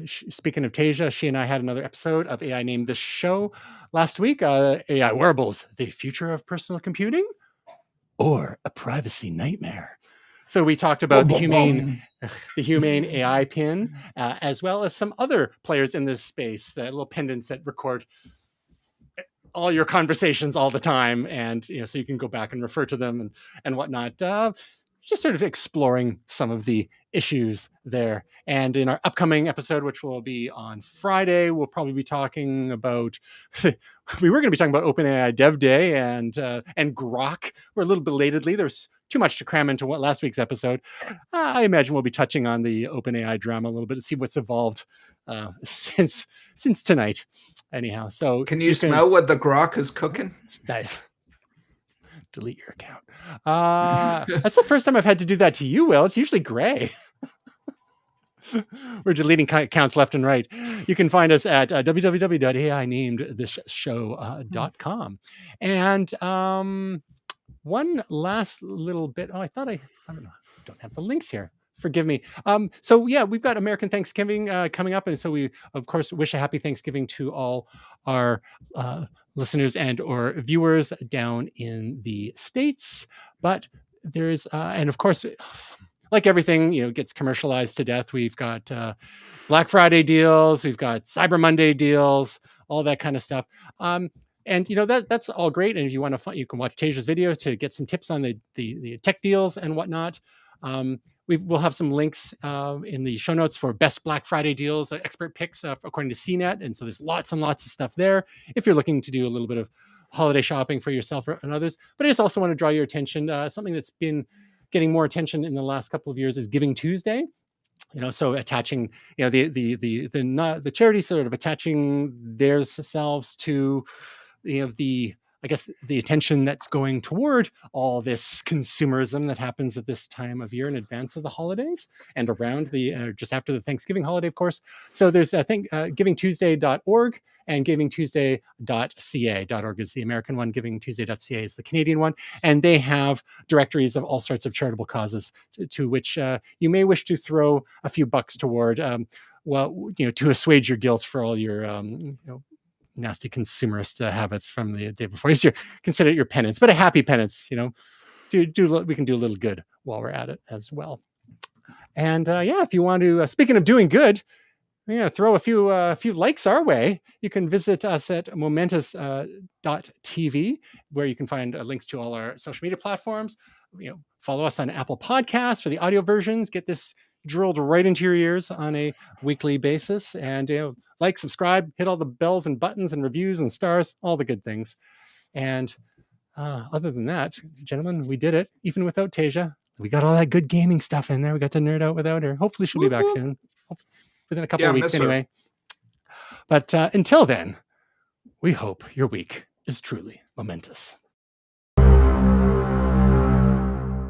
speaking of Tasia, she and I had another episode of AI Named This Show last week. AI Wearables, the future of personal computing. or a privacy nightmare. So we talked about the humane AI pin, as well as some other players in this space, little pendants that record all your conversations all the time, and so you can go back and refer to them and whatnot. Just sort of exploring some of the issues there. And in our upcoming episode, which will be on Friday, we'll probably be talking about we were going to be talking about OpenAI Dev Day and Grok. We're a little belatedly. There's too much to cram into last week's episode. I imagine we'll be touching on the OpenAI drama a little bit to see what's evolved since tonight. Anyhow, so can you smell what the Grok is cooking? Nice. Delete your account. That's the first time I've had to do that to you, Will. It's usually gray. We're deleting accounts left and right. You can find us at www.ainamedthisshow.com. And one last little bit. I don't know. I don't have the links here. Forgive me. So yeah, we've got American Thanksgiving coming up. And so we, of course, wish a happy Thanksgiving to all our listeners and or viewers down in the States. But there's, and of course, like everything, gets commercialized to death. We've got Black Friday deals. We've got Cyber Monday deals, all that kind of stuff. And that's all great. And if you want to, you can watch Tasia's video to get some tips on the tech deals and whatnot. We'll have some links in the show notes for best Black Friday deals, expert picks according to CNET. And so there's lots and lots of stuff there if you're looking to do a little bit of holiday shopping for yourself and others. But I just also want to draw your attention. Something that's been getting more attention in the last couple of years is Giving Tuesday. So attaching, the charities sort of attaching themselves to, I guess the attention that's going toward all this consumerism that happens at this time of year in advance of the holidays and around just after the Thanksgiving holiday, of course. So there's, I think, givingtuesday.org and givingtuesday.ca.org is the American one. Givingtuesday.ca is the Canadian one. And they have directories of all sorts of charitable causes to which you may wish to throw a few bucks toward, to assuage your guilt for all your, nasty consumerist habits from the day before. Consider it your penance, but a happy penance. We can do a little good while we're at it as well. And if you want to, speaking of doing good, throw a few likes our way. You can visit us at momentous.tv, where you can find links to all our social media platforms. Follow us on Apple Podcasts for the audio versions. Get this drilled right into your ears on a weekly basis, and like, subscribe, hit all the bells and buttons and reviews and stars, all the good things. And other than that, gentlemen, we did it even without Tasia. We got all that good gaming stuff in there. We got to nerd out without her. Hopefully she'll be back soon, within a couple of weeks anyway. But until then, we hope your week is truly momentous.